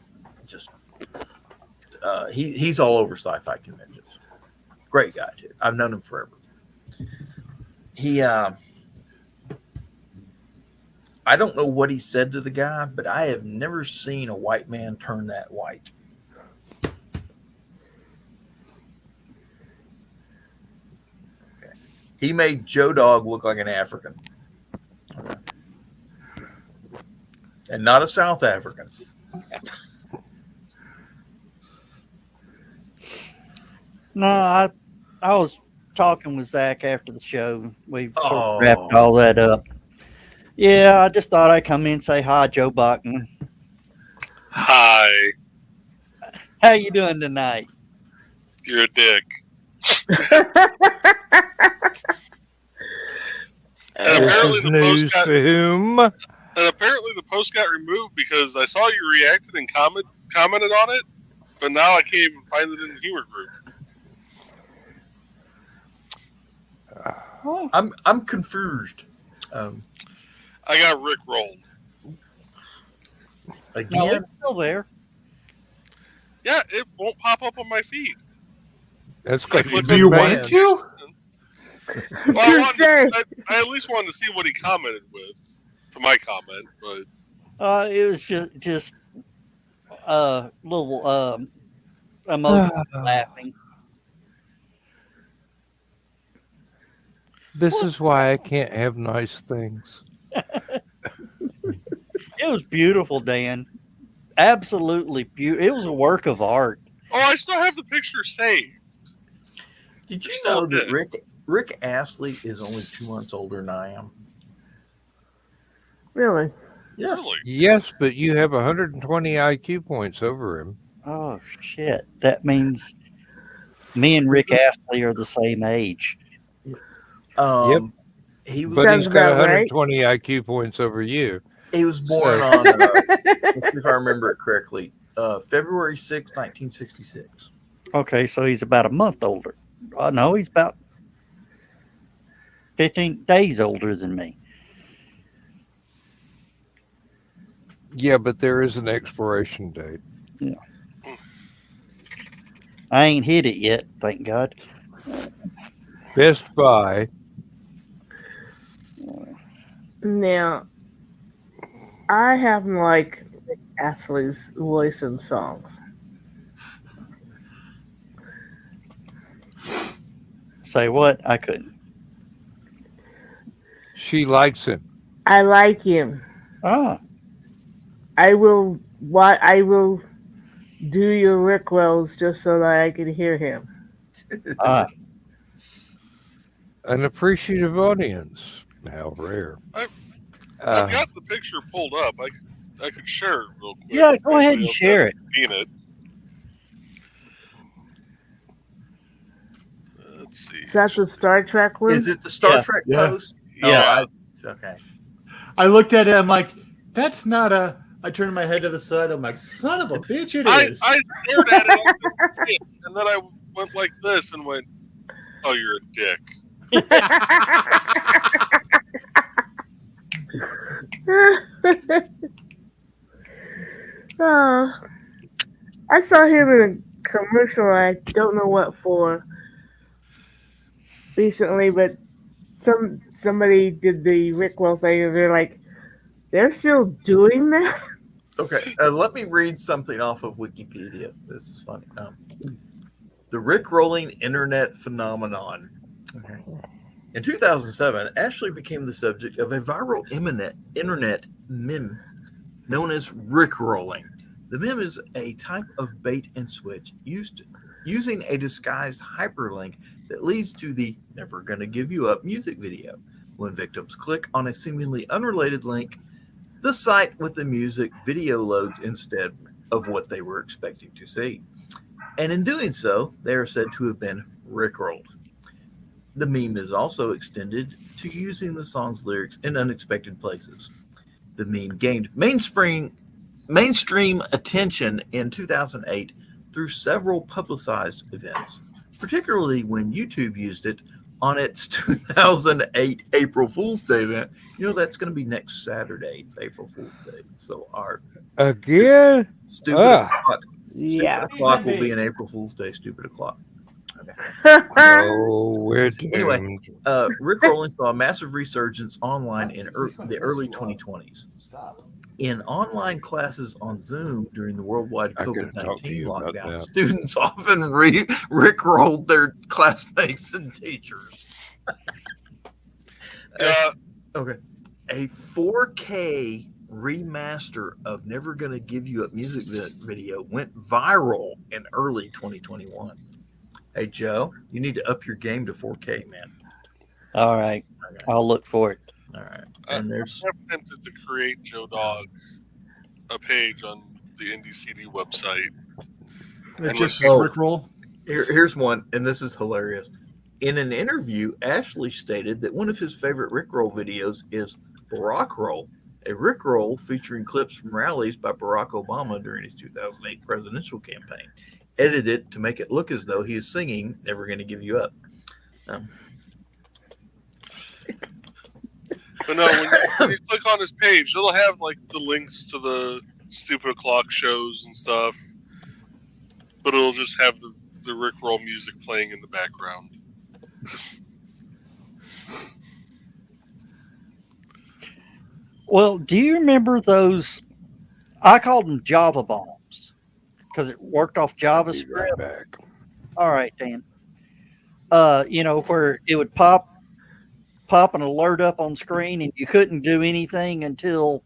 He's all over sci-fi conventions. Great guy too. I've known him forever. I don't know what he said to the guy, but I have never seen a white man turn that white. Okay. He made Joe Dog look like an African. Okay. And not a South African. No, I was talking with Zach after the show. We sort of Oh. wrapped all that up. Yeah, I just thought I'd come in and say hi, Joe Bachman. Hi, How you doing tonight? you're a dick. And This apparently is the news post got to whom? removed because I saw you reacted and commented on it, but now I can't even find it in the humor group. I'm confused. I got Rick rolled. No, Again, it's still there. Yeah, it won't pop up on my feed. That's because Do you've Do you been want it banned. to? Well, say. I at least wanted to see what he commented with to my comment, but It was just little emoji laughing. This is why I can't have nice things. It was beautiful, Dan. Absolutely beautiful. It was a work of art. I still have the picture saved. did you Still know that did. Rick Astley is only 2 months older than I am? Really? Yes. Really? Yes, but you have 120 IQ points over him. Oh shit! That means me and Rick Astley are the same age. He was But Sounds he's got about right. 120 IQ points over you. he was born on if I remember it correctly, February 6, 1966. Okay, so he's about a month older. No, he's about 15 days older than me. Yeah, but there is an expiration date. I ain't hit it yet, thank God. Best Buy. Now, I happen to like Rick Astley's voice in songs. Say what? I couldn't. She likes him. I like him. Ah, I will do your Rick rolls just so that I can hear him. ah. An appreciative audience. How rare. I've Uh, got the picture pulled up. I could share it real quick. Yeah, go ahead and Everybody else share it. hasn't seen it. Let's see. Is that the Star Trek one? Is it the Star Yeah. Trek Yeah. post? Yeah. Okay. I looked at it. I'm like, that's not a. I turned my head to the side. I'm like, son of a bitch, it I is. stared at it, and then I went like this and went, Oh, you're a dick. Oh, I saw him in a commercial. I don't know what for recently, but somebody did the Rickroll thing, and they're like, they're still doing that. Okay, let me read something off of Wikipedia. This is funny. The Rickrolling internet phenomenon. Okay. In 2007, Ashley became the subject of a viral internet meme known as Rickrolling. The meme is a type of bait and switch using a disguised hyperlink that leads to the Never Gonna Give You Up music video. When victims click on a seemingly unrelated link, the site with the music video loads instead of what they were expecting to see. And in doing so, they are said to have been rickrolled. The meme is also extended to using the song's lyrics in unexpected places. The meme gained mainstream attention in 2008 through several publicized events, particularly when YouTube used it on its 2008 April Fool's Day event. You know, that's going to be next Saturday. It's April Fool's Day. So our Again? stupid Yeah. o'clock will be an April Fool's Day stupid o'clock. Okay. Oh, we're doomed. Anyway, Rickrolling saw a massive resurgence online in the early 2020s. In online classes on Zoom during the worldwide I couldn't talk to COVID-19 you about lockdown, that. students often rickrolled their classmates and teachers. Okay. A 4K remaster of Never Gonna Give You Up music video went viral in early 2021. Hey, Joe, you need to up your game to 4K, man. All right. I'll look for it. All right. And there's I'm tempted to create Joe Dog a page on the Indie CD website. It just Oh. Rickroll. here's one, and this is hilarious. In an interview, Ashley stated that one of his favorite Rickroll videos is Barack Roll, a Rickroll featuring clips from rallies by Barack Obama during his 2008 presidential campaign, edited to make it look as though he is singing Never Gonna Give You Up. But no, when you click on his page, it'll have like the links to the Stupid O'Clock shows and stuff. But it'll just have the Rickroll music playing in the background. Well, do you remember those? I called them Java bombs because it worked off Be right JavaScript. back. All right, Dan. You know, where it would pop an alert up on screen and you couldn't do anything until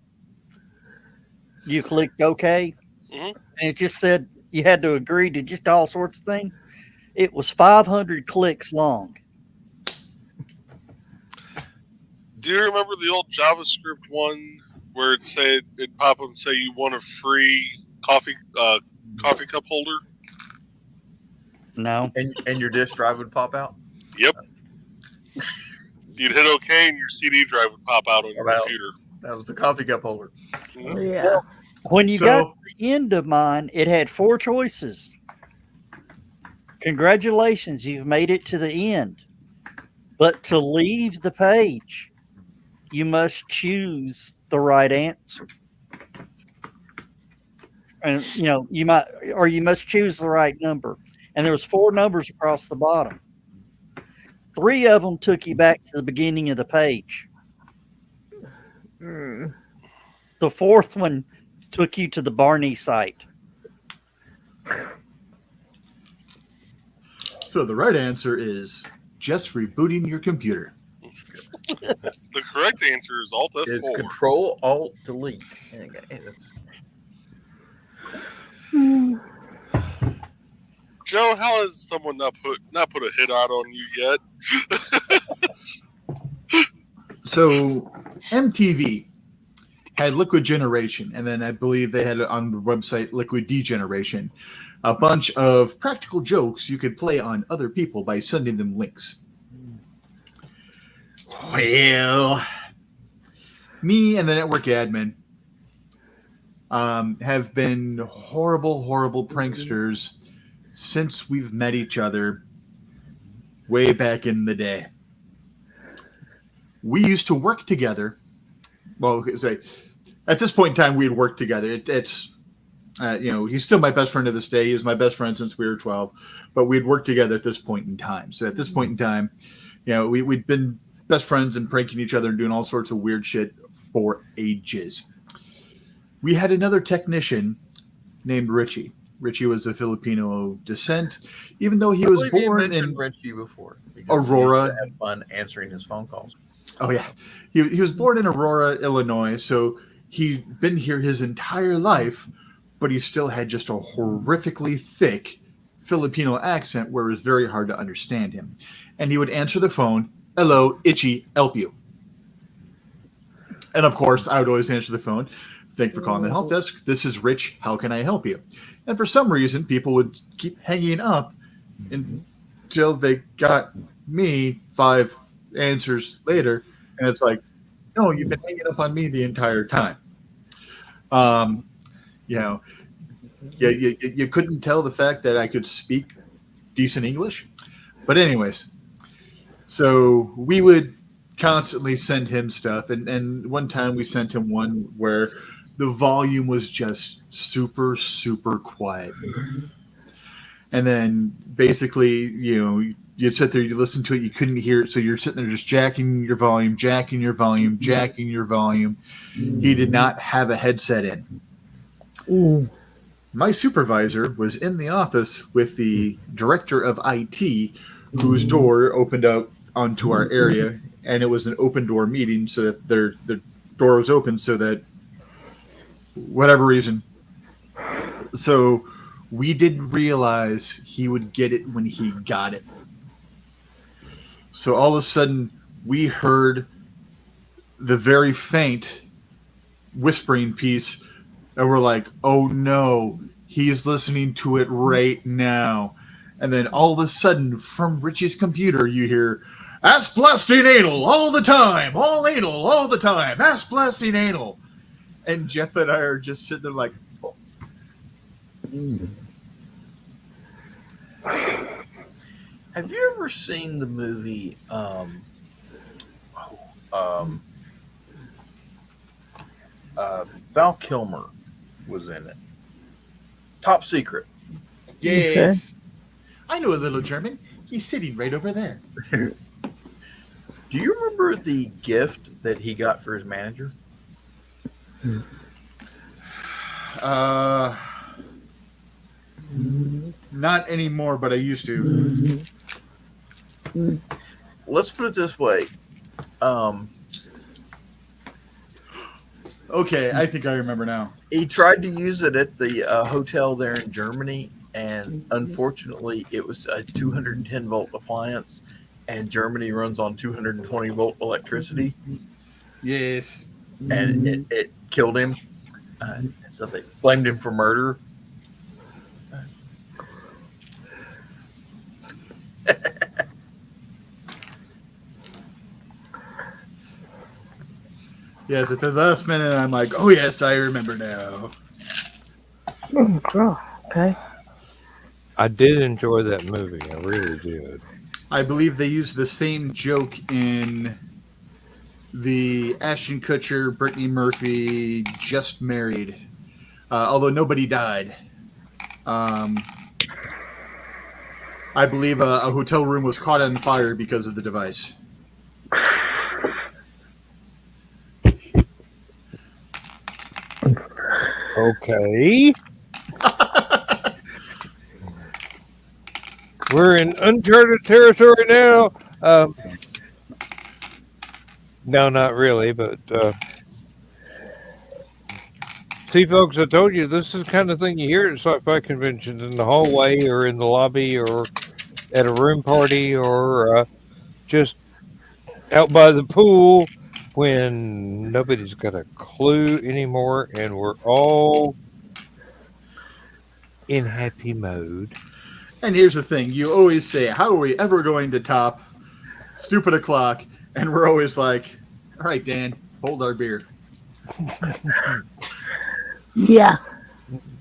you clicked OK. Mhm. And it just said you had to agree to just all sorts of things. It was 500 clicks long. Do you remember the old JavaScript one where it'd pop up and say you want a free coffee cup holder? No. And your disk drive would pop out? Yep. You'd hit OK and your CD drive would pop out on your computer. That was the coffee cup holder. Mhm. Yeah. When you So- got to the end of mine, it had 4 choices. Congratulations, you've made it to the end. But to leave the page, you must choose the right answer. And you must choose the right number. And there was 4 numbers across the bottom. 3 of them took you back to the beginning of the page. Mm. The 4th one took you to the Barney site. So the right answer is just rebooting your computer. The correct answer is Alt F4. Is Control Alt Delete. Hey, that's- Joe, how has someone not put a hit out on you yet? So MTV had Liquid Generation, and then I believe they had on the website Liquid Degeneration, a bunch of practical jokes you could play on other people by sending them links. Well, me and the network admin have been horrible pranksters since we've met each other way back in the day. We used to work together. Well, at this point in time, we had worked together. It's he's still my best friend to this day. He was my best friend since we were 12, but we'd worked together at this point in time. So at this point in time, we'd been best friends and pranking each other and doing all sorts of weird shit for ages. We had another technician named Richie. Richie was of Filipino descent, even though he was born in Richie before. Aurora. He used to have fun answering his phone calls. Oh yeah, he was born in Aurora, Illinois, so he'd been here his entire life, but he still had just a horrifically thick Filipino accent where it was very hard to understand him. And he would answer the phone, "Hello, Itchy, help you." And of course, I would always answer the phone. "Thank you for calling the help desk. This is Rich. How can I help you?" And for some reason, people would keep hanging up until they got me 5 answers later. And it's like, no, you've been hanging up on me the entire time. You couldn't tell the fact that I could speak decent English. But anyways, so we would constantly send him stuff. And one time we sent him one where the volume was just super, super quiet. And then basically, you'd sit there, you listen to it, you couldn't hear it. So you're sitting there just jacking your volume. He did not have a headset in. Ooh. My supervisor was in the office with the director of IT, whose door opened up onto our area. And it was an open door meeting, so that the door was open so that whatever reason. So we didn't realize he would get it when he got it. So all of a sudden, we heard the very faint whispering piece, and we're like, oh no, he's listening to it right now. And then all of a sudden, from Richie's computer, you hear, "Ass blasting anal all the time, all anal all the time, ass blasting anal." And Jeff and I are just sitting there like, oh. Have you ever seen the movie Val Kilmer was in it? Top Secret. Yes. Okay. I know a little German. He's sitting right over there. Do you remember the gift that he got for his manager? Not anymore, but I used to. Let's put it this way. Okay, I think I remember now. He tried to use it at the hotel there in Germany, and unfortunately, it was a 210 volt appliance, and Germany runs on 220 volt electricity. Yes. And it killed him. So they blamed him for murder. Yes, at the last minute, I'm like, oh yes, I remember now. Oh, okay. I did enjoy that movie. I really did. I believe they used the same joke in the Ashton Kutcher, Brittany Murphy, Just Married. Although nobody died. I believe a hotel room was caught on fire because of the device. Okay. We're in uncharted territory now. No, not really, but see, folks, I told you this is the kind of thing you hear at sci-fi conventions in the hallway or in the lobby or at a room party or just out by the pool when nobody's got a clue anymore and we're all in happy mode. And here's the thing. You always say, how are we ever going to top Stupid O'Clock? And we're always like, all right, Dan, hold our beer. Yeah.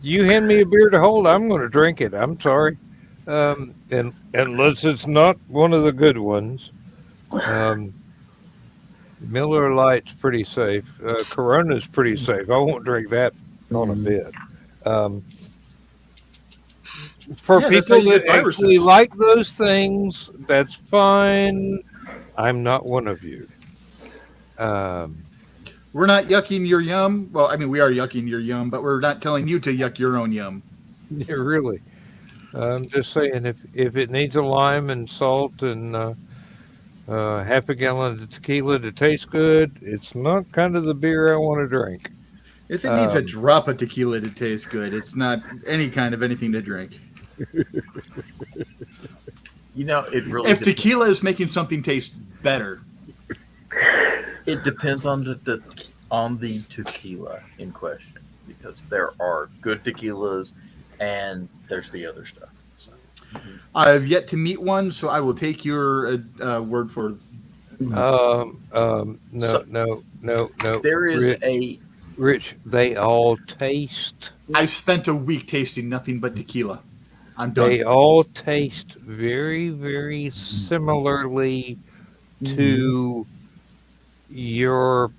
You hand me a beer to hold, I'm going to drink it. I'm sorry. And unless it's not one of the good ones. Miller Lite's pretty safe. Corona's pretty safe. I won't drink that on a bit. For Yeah, that's how people you that get actually viruses. like those things, that's fine. I'm not one of you. We're not yucking your yum. Well, I mean, we are yucking your yum, but we're not telling you to yuck your own yum. Really. I'm just saying, if it needs a lime and salt and half a gallon of tequila to taste good, it's not kind of the beer I want to drink. If it needs a drop of tequila to taste good, it's not any kind of anything to drink. You know, it really. If tequila is making something taste better, it depends on the tequila in question, because there are good tequilas and there's the other stuff. So. I've yet to meet one, so I will take your word for it. No. There is Rich, they all taste. I spent a week tasting nothing but tequila. I'm done. They all taste very, very similarly to your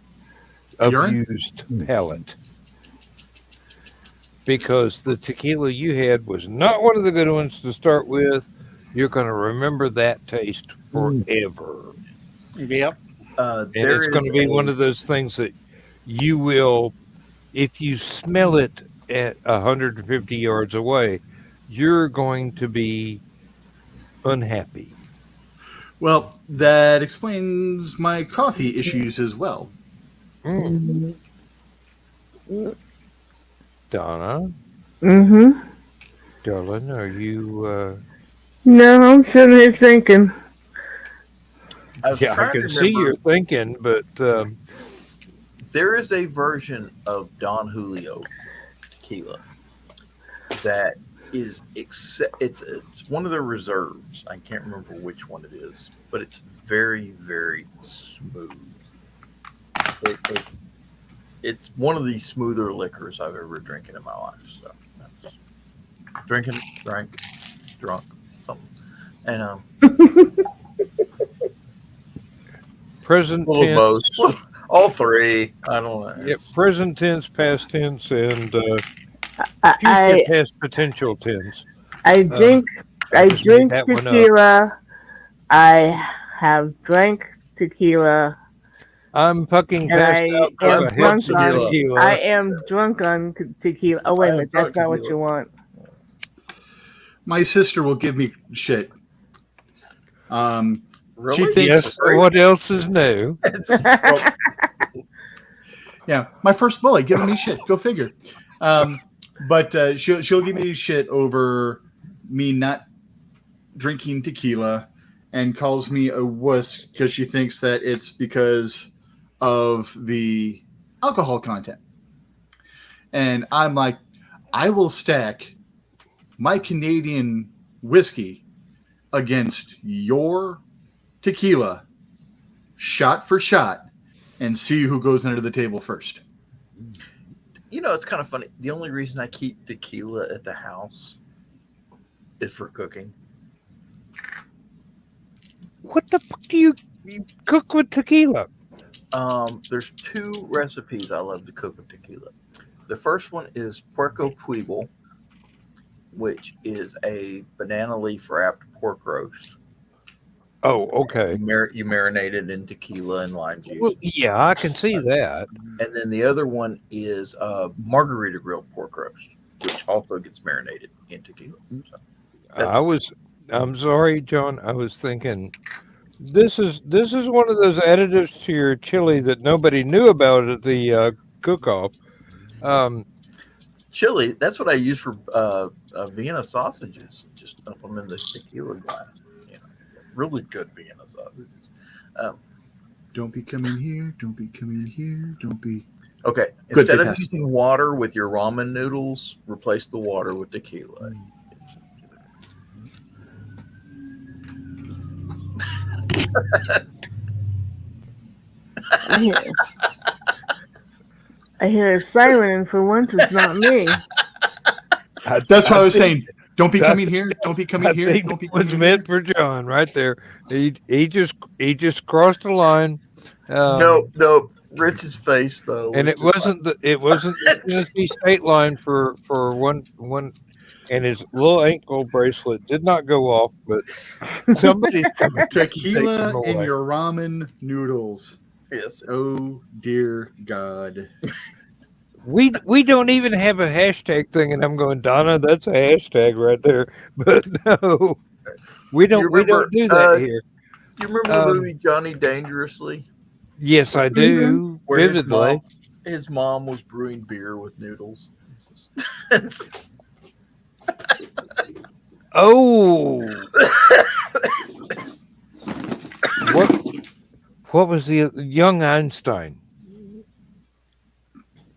Urine? abused palate. Because the tequila you had was not one of the good ones to start with. You're going to remember that taste forever. Yep. And it's going to be one of those things that you will, if you smell it at 150 yards away, you're going to be unhappy. Well, that explains my coffee issues as well. Donna? Darling, are you... No, I'm sitting here thinking. I can see you're thinking, but... there is a version of Don Julio tequila that is it's one of the reserves. I can't remember which one it is, but it's very, very smooth. It's one of the smoother liquors I've ever drinking in my life. So drunk, something, and present tense. Both. All three. I don't know. Yeah, present tense, past tense, and future past potential tense. I drink tequila. I have drank tequila. I'm fucking passed out because I had some tequila. I am drunk on tequila. Oh, wait a minute. That's not what you want. My sister will give me shit. Really? She thinks, yes, what else is new? Yeah, my first bully giving me shit. Go figure. But she'll give me shit over me not drinking tequila, and calls me a wuss because she thinks that it's because of the alcohol content. And I'm like, I will stack my Canadian whiskey against your tequila, shot for shot, and see who goes under the table first. You know, it's kind of funny. The only reason I keep tequila at the house is for cooking. What the fuck do you cook with tequila? There's two recipes I love to cook with tequila. The first one is puerco pueblo, which is a banana leaf wrapped pork roast. Oh, okay. You marinate it in tequila and lime juice. Well, yeah, I can see that. And then the other one is margarita grilled pork roast, which also gets marinated in tequila. So I'm sorry, John. I was thinking this is one of those additives to your chili that nobody knew about at the cook-off. Chili, that's what I use for Vienna sausages. Just dump them in the tequila glass. Really good Vienna sausages. Don't be coming here. Don't be coming here. Don't be. Okay. Instead of using water with your ramen noodles, replace the water with tequila. I hear a siren, and for once, it's not me. That's what I was saying. Don't be coming here. Don't be coming I here. think Don't be that was coming meant here. for John right there. He just crossed the line. No. Rich's face though, And was it just wasn't the Tennessee state line for one, and his little ankle bracelet did not go off, but somebody's coming to take Tequila him in away. your ramen noodles. yes. Oh dear God. We don't even have a hashtag thing, and I'm going, Donna, that's a hashtag right there. But no, we don't remember, do that here. Do you remember the movie Johnny Dangerously? Yes, I do. Where Vividly. his mom was brewing beer with noodles. Oh, what was the Young Einstein?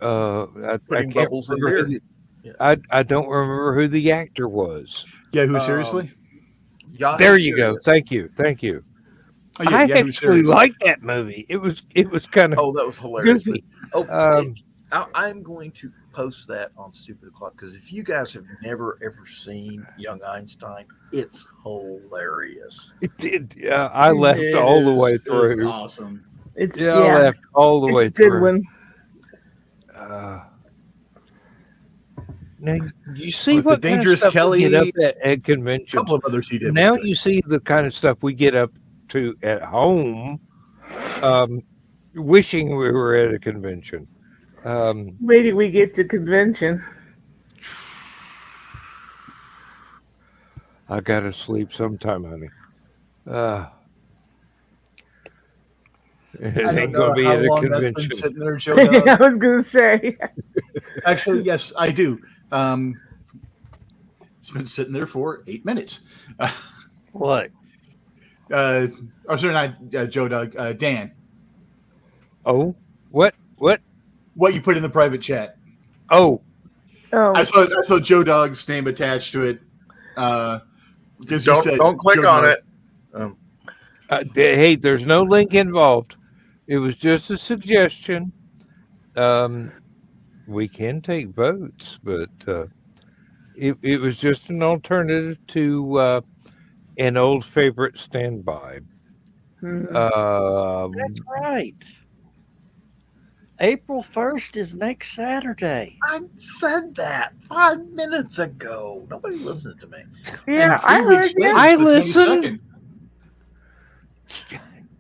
I Putting can't bubbles in remember. beer. I don't remember who the actor was. Yahoo, seriously? Yahoo There you Serious. go. Thank you. Oh, yeah, I Yahoo, actually seriously. liked that movie. It was kind of Oh, that was hilarious. goofy. I'm going to post that on Stupid O'Clock because if you guys have never ever seen Young Einstein, it's hilarious. I laughed all the way It is through. awesome. It's I laughed all the it's way a good through. one. Now you see With what the kind of Dangerous stuff we get Kelly, up at A conventions. couple of others he did. Now was good. you see the kind of stuff we get up to at home, wishing we were at a convention. Wait till we get to convention. I gotta sleep sometime, honey. It I don't ain't know gonna be how at a long that's been convention. sitting there, Joe. I Doug. was gonna say. Actually, yes, I do. It's been sitting there for 8 minutes. What? Sorry, not Joe Doug. Dan, Oh, what? what you put in the private chat? Oh, Oh, I saw Joe Doug's name attached to it. Because you said Don't click Joe on Doug. it. hey, there's no link involved. It was just a suggestion. We can take votes, but it was just an alternative to an old favorite standby. That's right. April 1st is next Saturday. I said that 5 minutes ago. Nobody listened to me. yeah, And I 3 heard weeks you. later, I it's the listened.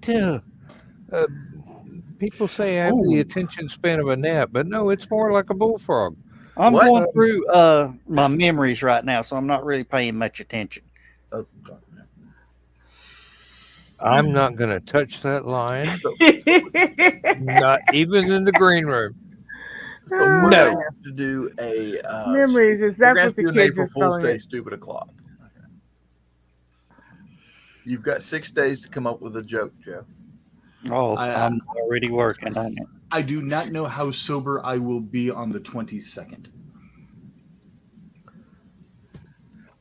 22nd. People say I have the attention span of a gnat, but no, it's more like a bullfrog. I'm What? going through my memories right now, so I'm not really paying much attention. Oh, God. I'm not going to touch that line, not even in the green room. So we're No. gonna have to do a Memories is we're that gonna what have to the do an kids April are Fool's calling Day it? Stupid O'Clock. You've got 6 days to come up with a joke, Joe. Oh, I'm already working on it. I do not know how sober I will be on the 22nd.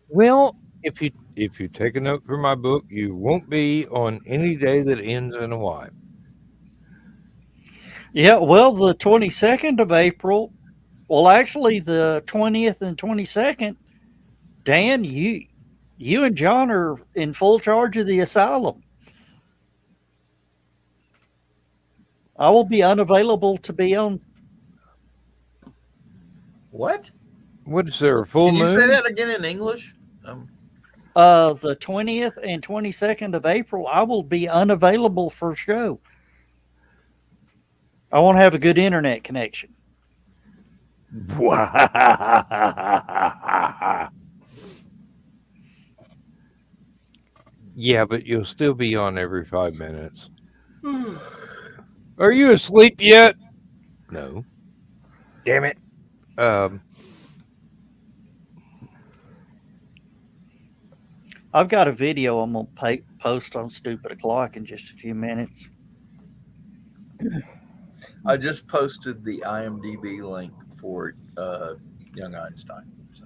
Well, if you take a note from my book, you won't be on any day that ends in a Y. Yeah, well, the 22nd of April, well, actually, the 20th and 22nd, Dan, you and John are in full charge of the asylum. I will be unavailable to be on. What? What is there, a full Can you moon? say that again in English? The 20th and 22nd of April, I will be unavailable for show. I won't have a good internet connection. Yeah, but you'll still be on every 5 minutes. Are you asleep yet? No. Damn it. I've got a video I'm going to post on Stupid O'Clock in just a few minutes. I just posted the IMDb link for Young Einstein. So.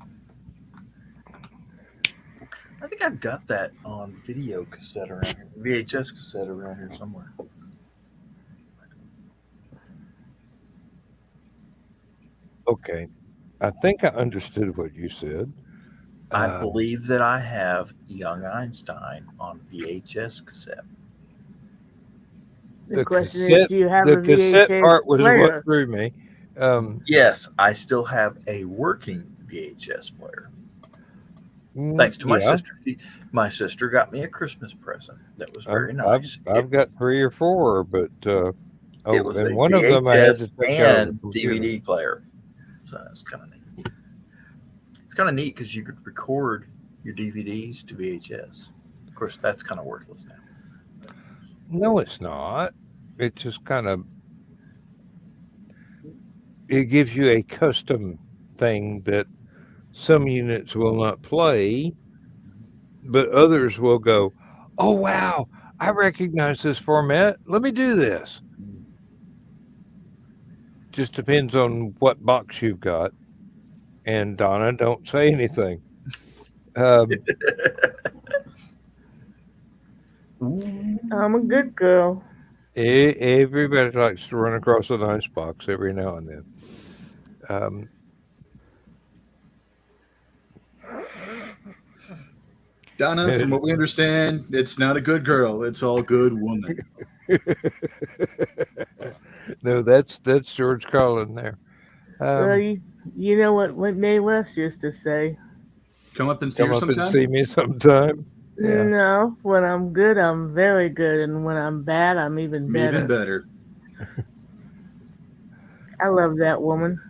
I think I've got that on video cassette around here, VHS cassette around here somewhere. Okay. I think I understood what you said. I believe that I have Young Einstein on VHS cassette. The question is, do you have a cassette part VHS was player? what threw me. Yes, I still have a working VHS player. Thanks to my sister. My sister got me a Christmas present. That was very nice. I've got 3 or 4, but it was and a one VHS of them I had to take out of the and computer. DVD player. So it's kind of neat. It's kind of neat because you could record your DVDs to VHS. Of course, that's kind of worthless now. No, it's not. It just kind of it gives you a custom thing that some units will not play, but others will go, "Oh wow, I recognize this format. Let me do this." Just depends on what box you've got. And Donna, don't say anything. I'm a good girl. Everybody likes to run across a nice box every now and then. Donna, from what we understand, it's not a good girl. It's all good woman. No, that's George Carlin there. Well, you know what Mae West used to say. Come up and see her sometime. And see me sometime. Yeah. No, when I'm good, I'm very good, and when I'm bad, I'm even better. Even better. I love that woman.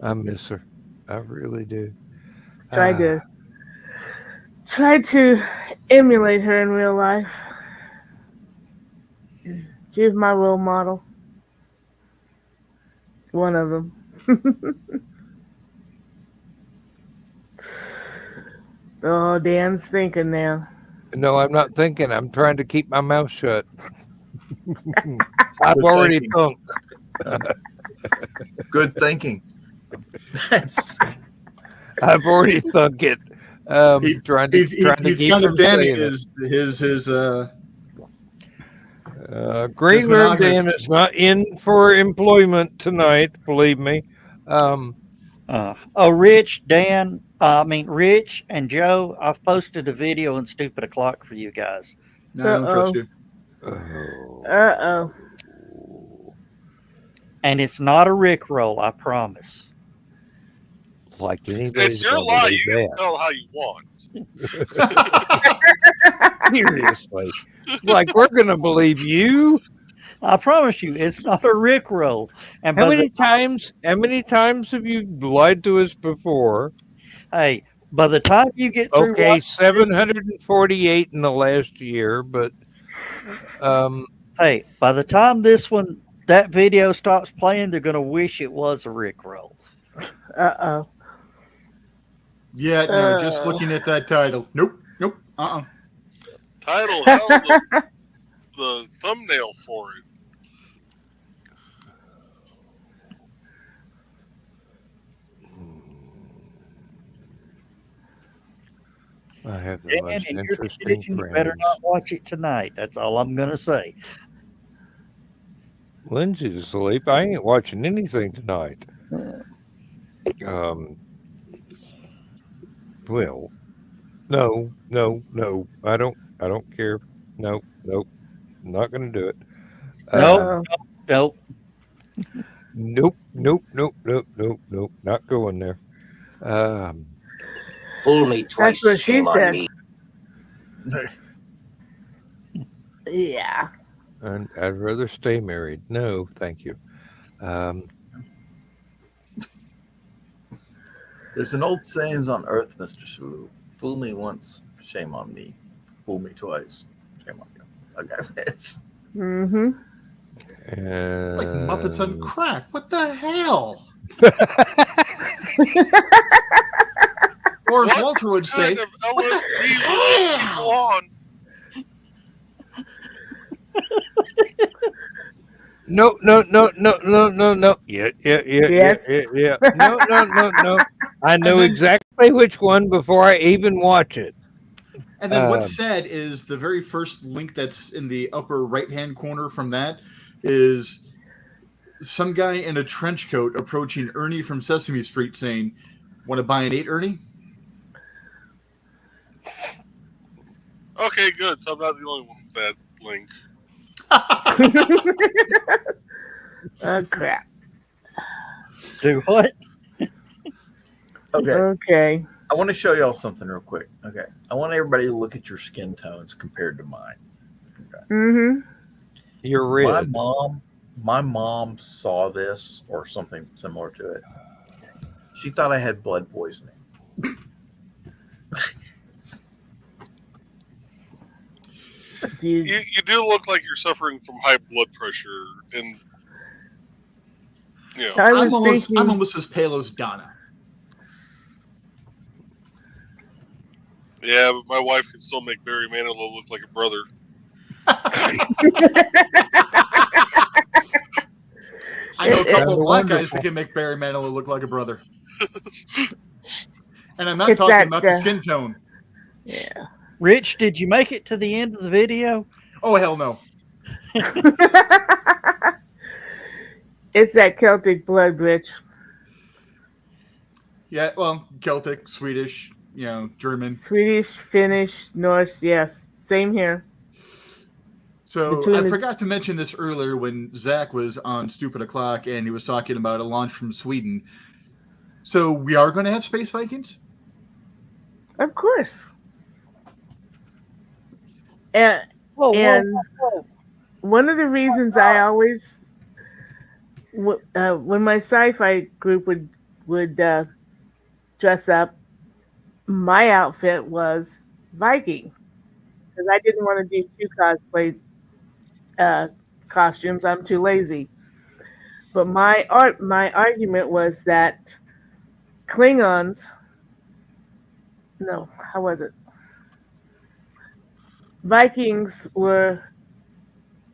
I miss her. I really do. Try to emulate her in real life. She's my role model. One of them. Oh, Dan's thinking now. No, I'm not thinking. I'm trying to keep my mouth shut. I've already thunk. Good thinking. I've already thunk it. He's trying to keep kind of from damning saying his Green Room Dan is not in for employment tonight, believe me. Rich, Dan, Rich and Joe, I've posted a video on Stupid O'Clock for you guys. No, I don't trust you. Uh-oh. And it's not a Rickroll, I promise. Like anybody. It's your lie. You can tell how you want. Seriously. Like, we're going to believe you? I promise you, it's not a Rickroll. And how many times have you lied to us before? Hey, by the time you get through, okay, 748 in the last year, but hey, by the time that video stops playing, they're going to wish it was a Rickroll. Uh-oh. Yeah, no, just looking at that title. Nope. Title held the thumbnail for it. I have the most interesting You better not watch it tonight. That's all I'm going to say. Lindsay's asleep. I ain't watching anything tonight. Well, no. I don't care. Nope. I'm not going to do it. Nope. Nope. Not going there. Fool me twice. That's what she said. Me. Yeah. And I'd rather stay married. No, thank you. There's an old saying on Earth, Mr. Sulu. Fool me once, shame on me. Fool me twice, shame on you. Okay, it's. Mm-hmm. It's like Muppets on crack. What the hell? Or as Walter would say, Kind of LSD was people on? No. Yeah. Yes. Yeah. No. I know exactly which one before I even watch it. And then what's sad is the very first link that's in the upper right-hand corner from that is some guy in a trench coat approaching Ernie from Sesame Street saying, "Want to buy an 8, Ernie?" Okay, good. So I'm not the only one with that link. Oh crap. Do what? Okay. Okay. I want to show y'all something real quick. Okay. I want everybody to look at your skin tones compared to mine. Mm-hmm. You're red. My mom saw this or something similar to it. She thought I had blood poisoning. You do look like you're suffering from high blood pressure, and you know. I'm almost as pale as Donna. Yeah, but my wife can still make Barry Manilow look like a brother. I know a couple of black guys that can make Barry Manilow look like a brother. And I'm not talking about the skin tone. Yeah. Rich, did you make it to the end of the video? Oh, hell no. It's that Celtic blood, Rich. Yeah, well, Celtic, Swedish, German. Swedish, Finnish, Norse, yes. Same here. So I forgot to mention this earlier when Zach was on Stupid O'Clock and he was talking about a launch from Sweden. So we are going to have Space Vikings? Of course. And one of the reasons I always, when my sci-fi group would dress up, my outfit was Viking, because I didn't want to do 2 cosplay costumes. I'm too lazy. But my argument was that Klingons. No, how was it? Vikings were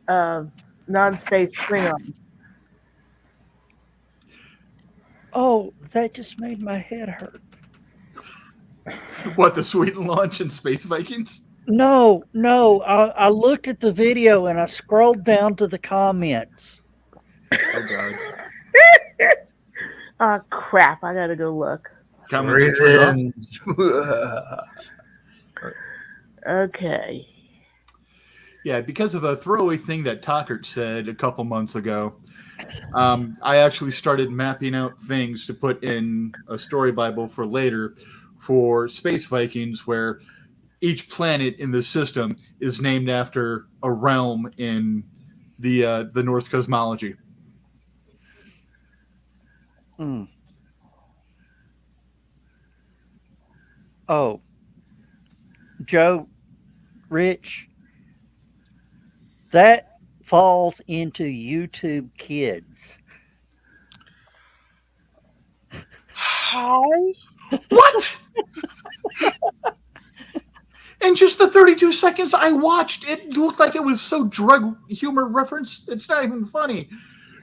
non-space Klingons. Oh, that just made my head hurt. What, the Sweden launch in Space Vikings? No. I looked at the video and I scrolled down to the comments. Oh, God. Oh, crap. I got to go look. Comments are Okay. Yeah, because of a throwaway thing that Tockert said a couple months ago, I actually started mapping out things to put in a story Bible for later for Space Vikings, where each planet in the system is named after a realm in the Norse cosmology. Mm. Oh, Joe, Rich, that falls into YouTube Kids. How? What? In just the 32 seconds I watched, it looked like it was so drug humor reference. It's not even funny.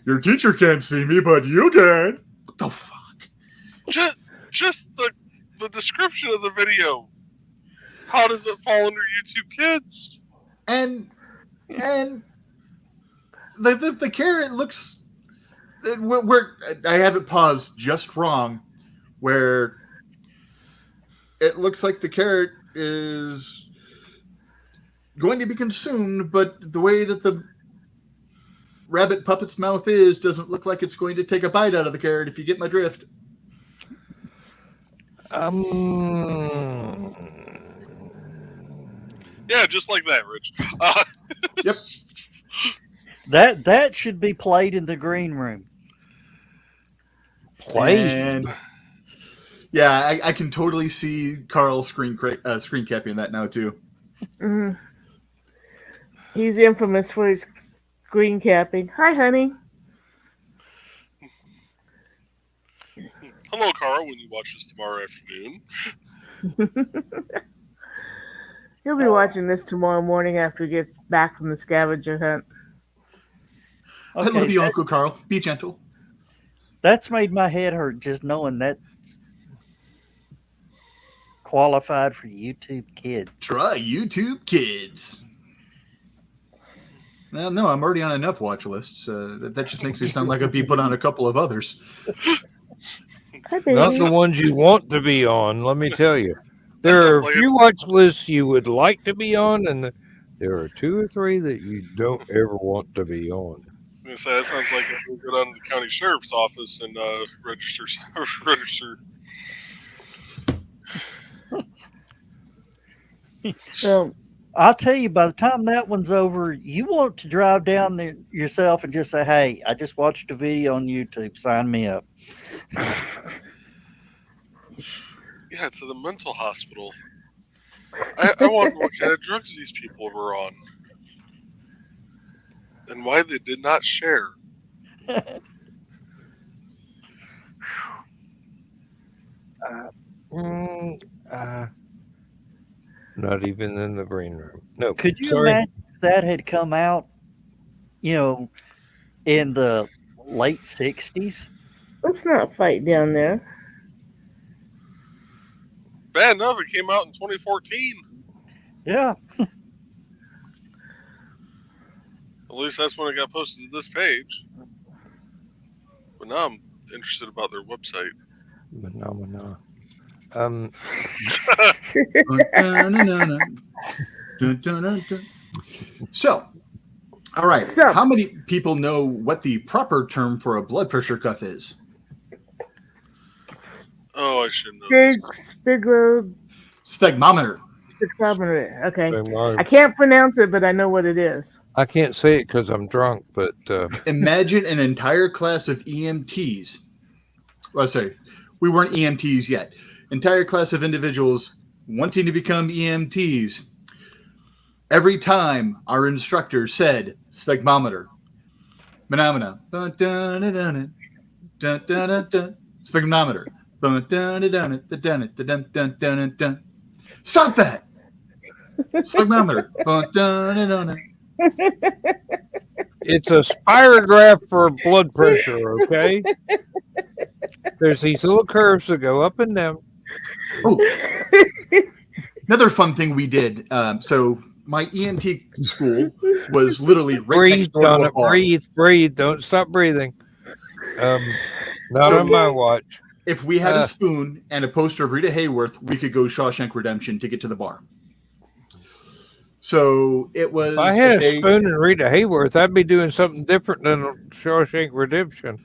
Your teacher can't see me, but you can. What the fuck? Just the description of the video. How does it fall under YouTube Kids? And the carrot looks. Where I have it paused just wrong, where it looks like the carrot is going to be consumed, but the way that the rabbit puppet's mouth is doesn't look like it's going to take a bite out of the carrot, if you get my drift. Yeah, just like that, Rich. Yep. That should be played in the green room. And yeah, I can totally see Carl screen capping that now too. Mm. He's infamous for his screen capping. Hi, honey. Hello, Carl, when you watch this tomorrow afternoon. He'll be watching this tomorrow morning after he gets back from the scavenger hunt. Okay, I love you, Uncle Carl. Be gentle. That's made my head hurt just knowing that's qualified for YouTube Kids. Try YouTube Kids. Well, no, I'm already on enough watch lists. That just makes me sound like I'd be put on a couple of others. Hi, baby. Not the ones you want to be on, let me tell you. There sounds are a like few watch lists you would like to be on, and there are 2 or 3 that you don't ever want to be on. I'm gonna say that sounds like I would go down to the county sheriff's office and register. So I'll tell you, by the time that one's over, you want to drive down there yourself and just say, "Hey, I just watched a video on YouTube. Sign me up." Yeah, to the mental hospital. I wonder what kind of drugs these people were on, and why they did not share. Not even in the green room. No. Could you sorry. imagine if that had come out, in the late 60s? let's not fight down there. Bad enough, it came out in 2014. Yeah. At least that's when it got posted to this page. But now I'm interested about their website. Phenomena. So, all right. So- How many people know what the proper term for a blood pressure cuff is? Oh, I should know. this. Sphygmometer. Spectrometer. Okay. I I can't pronounce it, but I know what it is. can't say it because I'm drunk, but Imagine an entire class of EMTs. Well, sorry, we weren't EMTs yet. Entire class of individuals wanting to become EMTs. Every time our instructor said sphygmometer, phenomena, sphygmometer, stop that! Sphygmometer. it's a spirograph for blood pressure, okay? There's these little curves that go up and down. Oh, another fun thing we did. So my EMT school was literally right Breathe, next door to Donna, a bar. breathe. Don't stop breathing. Not So- on my watch. If we had a spoon and a poster of Rita Hayworth, we could go Shawshank Redemption to get to the bar. So it was. If I had a day- spoon and Rita Hayworth, I'd be doing something different than Shawshank Redemption.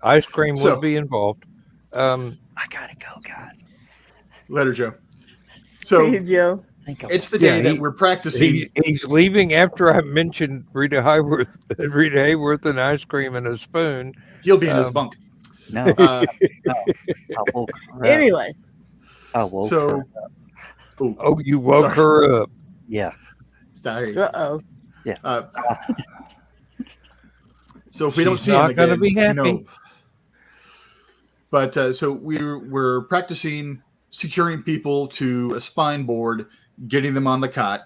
Ice cream So- would be involved. I gotta go, guys. Later, Joe. See So you, Joe. I think it's the day Yeah, that we're practicing. He's leaving after I mentioned Rita Hayworth and ice cream and a spoon. He'll be in his bunk. no. Uh, I woke her up. Anyway, I woke her so, up. Oh, you woke Sorry. her up. Yeah. sorry. uh-oh. So if we don't She's see him not gonna again, be happy. no. But so we're practicing securing people to a spine board, getting them on the cot.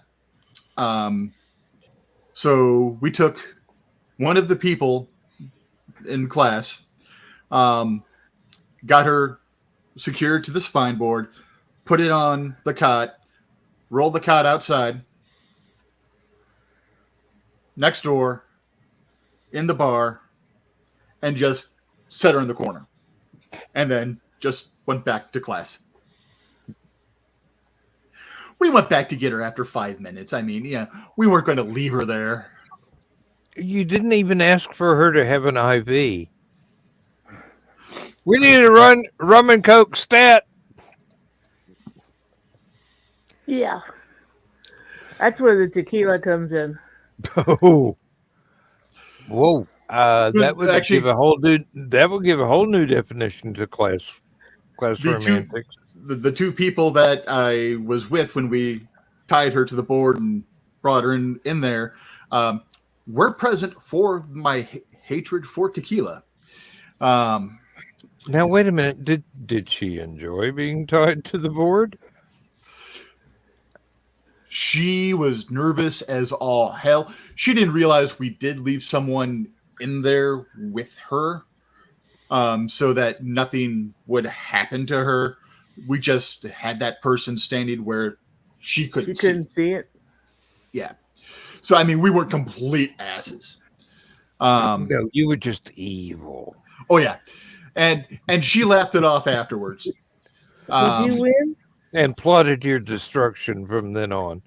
So we took one of the people in class, got her secured to the spine board, put it on the cot, rolled the cot outside, next door, in the bar, and just set her in the corner. And then just went back to class. We went back to get her after 5 minutes. I mean, we weren't going to leave her there. You didn't even ask for her to have an IV. We need a rum and coke stat. Yeah. That's where the tequila comes in. Oh, whoa! That would Actually- give a whole new. That would give a whole new definition to class The two- romantics. The two people that I was with when we tied her to the board and brought her in there were present for my hatred for tequila. Now wait a minute. Did she enjoy being tied to the board? She was nervous as all hell. She didn't realize we did leave someone in there with her, so that nothing would happen to her. We just had that person standing where she couldn't You see. couldn't see it. Yeah. So I mean, we weren't complete asses. No, you were just evil. Oh yeah, and she laughed it off afterwards. Did you win? and plotted your destruction from then on.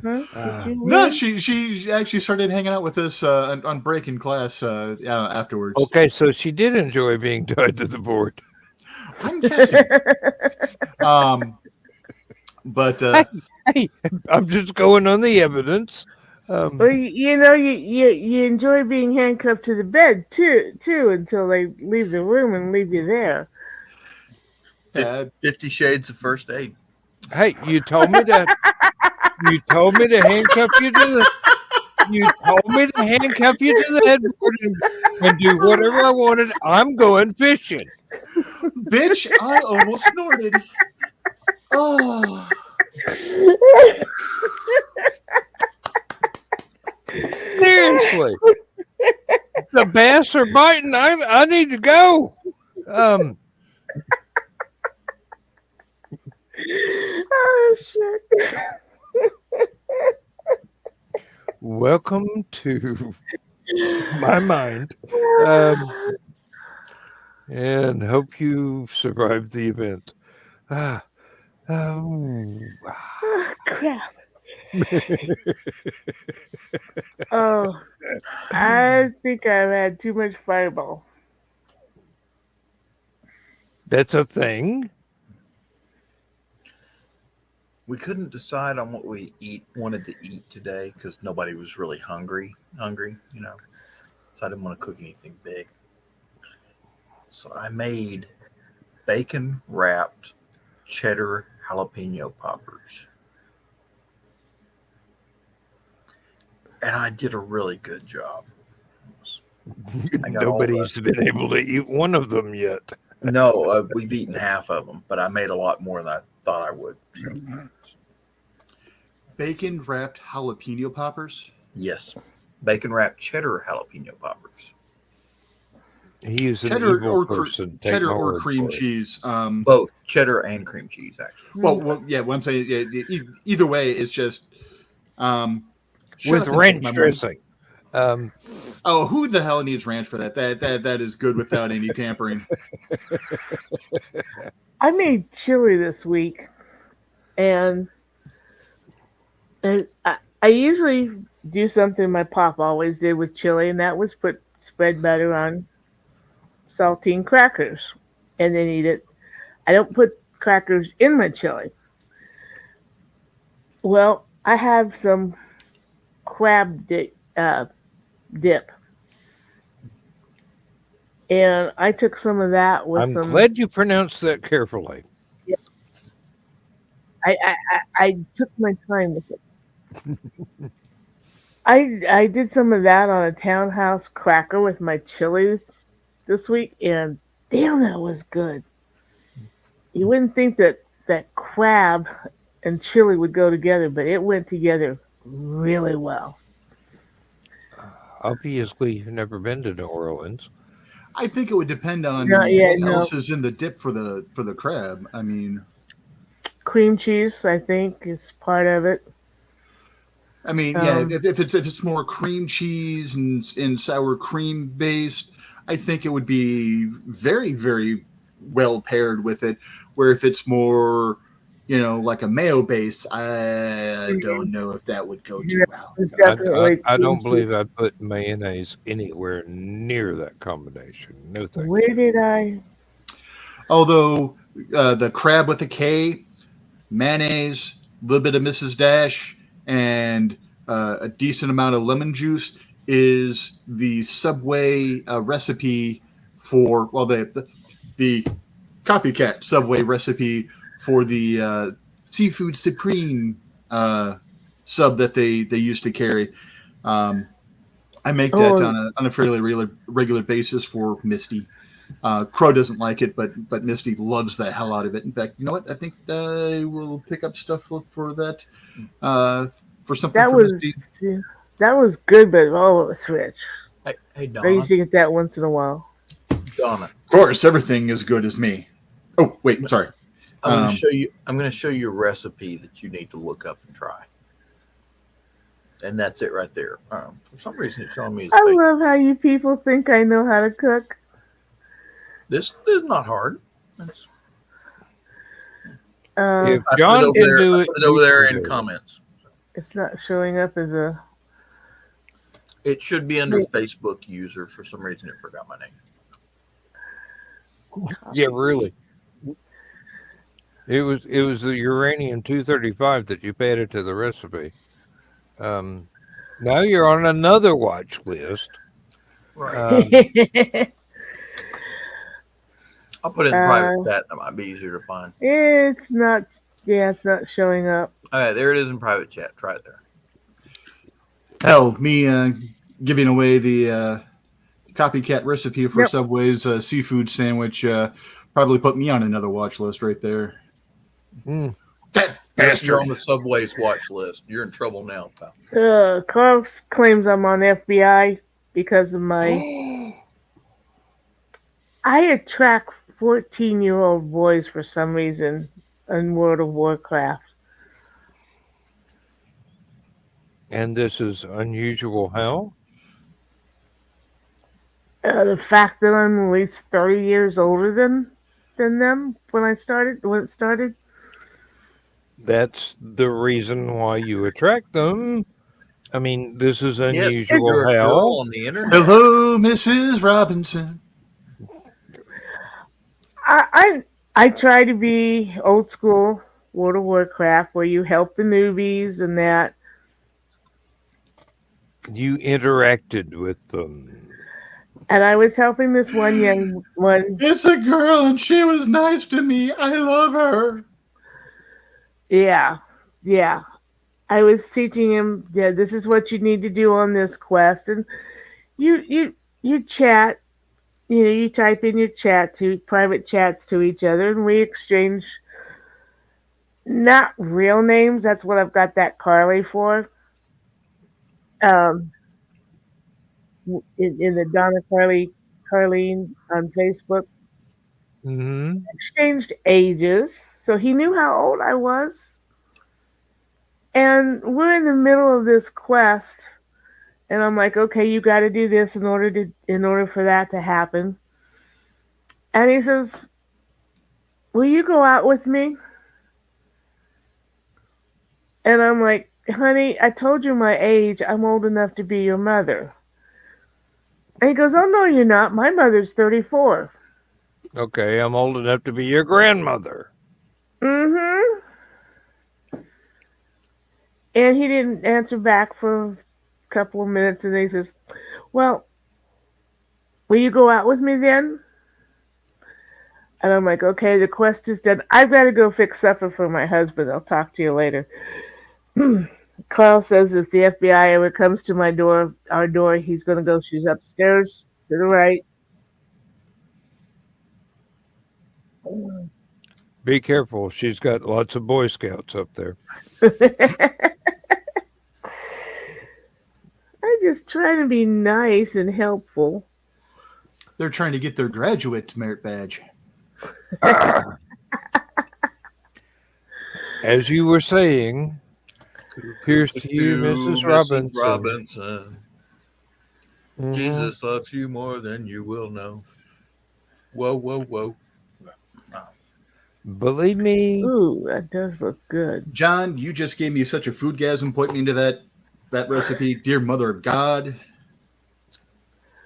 Huh? Did you No, win? she actually started hanging out with us on break in class afterwards. Okay, so she did enjoy being tied to the board. I'm guessing. But Hey, I'm just going on the evidence. Well, you enjoy being handcuffed to the bed too until they leave the room and leave you there. 50 Shades of First Aid. Hey, you told me to handcuff you to the. You told me to handcuff you to the headboard and do whatever I wanted. I'm going fishing. bitch, I almost snorted. Oh. Seriously, the bass are biting. I need to go. Oh shit! Welcome to my mind, and hope you survived the event. Oh, Oh, crap! Oh, I think I've had too much Fireball. that's a thing. We couldn't decide on what we wanted to eat today because nobody was really hungry, you know. So I didn't want to cook anything big. So I made bacon wrapped cheddar jalapeno poppers. And I did a really good job. I got all Nobody's been able to eat one of them yet. No, we've eaten half of them, but I made a lot more than I thought I would. So, Bacon wrapped jalapeno poppers. yes, bacon wrapped cheddar jalapeno poppers. He is an Cheddar evil or person. Take cheddar my or word cream for it. cheese. Both cheddar and cream cheese, actually. Well, yeah. What I'm saying, either way, it's just shut With up and take ranch my money. dressing. Oh, who the hell needs ranch for that? That is good without any tampering. I made chili this week, and I usually do something my pop always did with chili, and that was put spread butter on saltine crackers and then eat it. I don't put crackers in my chili. Well, I have some crab dip, and I took some of that with I'm some. glad you pronounced that carefully. I took my time with it. I did some of that on a townhouse cracker with my chili this week, and damn, that was good. You wouldn't think that crab and chili would go together, but it went together really well. Obviously, you've never been to New Orleans. I think it would depend on No, yeah, what no. else is in the dip for the crab. I mean, Cream cheese, I think, is part of it. Yeah, if it's more cream cheese and sour cream based, I think it would be very, very well paired with it. Where if it's more, like a mayo base, I don't know if that would go too well. It's definitely I don't cream believe cheese. I'd put mayonnaise anywhere near that combination. No thank you. Where did I? Although the crab with a K, mayonnaise, a little bit of Mrs. Dash, and a decent amount of lemon juice is the Subway recipe for, well, the copycat Subway recipe for the seafood supreme sub that they used to carry. I make that on a fairly regular basis for Misty. Crow doesn't like it, but Misty loves the hell out of it. In fact, you know what? I think I will pick up stuff for that. For something That for was Misty. that was good, but it was rich. Hey, I Donna. used to get that once in a while. Donna, Of course, everything is good as me. Oh, wait, sorry. I'm going to show you a recipe that you need to look up and try. And that's it right there. For some reason, it's showing me. I love how you people think I know how to cook. This is not hard. If I put it John over can there. do I it, put it over you there can in do it. comments. It's not showing up as a. It should be under Facebook user. For some reason, it forgot my name. Yeah, really. It was the uranium 235 that you added to the recipe. Now you're on another watch list. Right. I'll put it in private Uh, chat. That might be easier to find. it's not. Yeah, it's not showing up. All right, there it is in private chat. Try it there. Hell, me giving away the copycat recipe for Yep. Subway's seafood sandwich probably put me on another watch list right there. Mm. That You're bastard. on the Subway's watch list. You're in trouble now, pal. Carl claims I'm on FBI because of my. I attract 14-year-old boys for some reason in World of Warcraft. And this is unusual how? The fact that I'm at least 30 years older than them when it started. That's the reason why you attract them. I mean, this is unusual You're a how. girl on the internet. Hello, Mrs. Robinson. I try to be old school World of Warcraft where you help the newbies and that. You interacted with them. And I was helping this one young one. It's a girl and she was nice to me. I love her. Yeah. I was teaching him, yeah, this is what you need to do on this quest. And you chat, you type in your private chats to each other, and we exchange not real names. That's what I've got that Carly for. In the Donna Carlene on Facebook. Mm-hmm. Exchanged ages, so he knew how old I was. And we're in the middle of this quest, and I'm like, okay, you got to do this in order for that to happen. And he says, will you go out with me? And I'm like, honey, I told you my age. I'm old enough to be your mother. And he goes, oh, no, you're not. My mother's 34. Okay, I'm old enough to be your grandmother. Mm-hmm. And he didn't answer back for a couple of minutes, and then he says, well, will you go out with me then? And I'm like, okay, the quest is done. I've got to go fix supper for my husband. I'll talk to you later. Carl says if the FBI ever comes to our door, he's going to go. She's upstairs to the right. Be careful. She's got lots of Boy Scouts up there. I'm just trying to be nice and helpful. They're trying to get their graduate merit badge. As you were saying, here's to you, Mrs. Robinson. Mhm. Jesus loves you more than you will know. Whoa, whoa, whoa. Believe me. Ooh, that does look good. John, you just gave me such a foodgasm pointing me into that recipe. Dear Mother of God.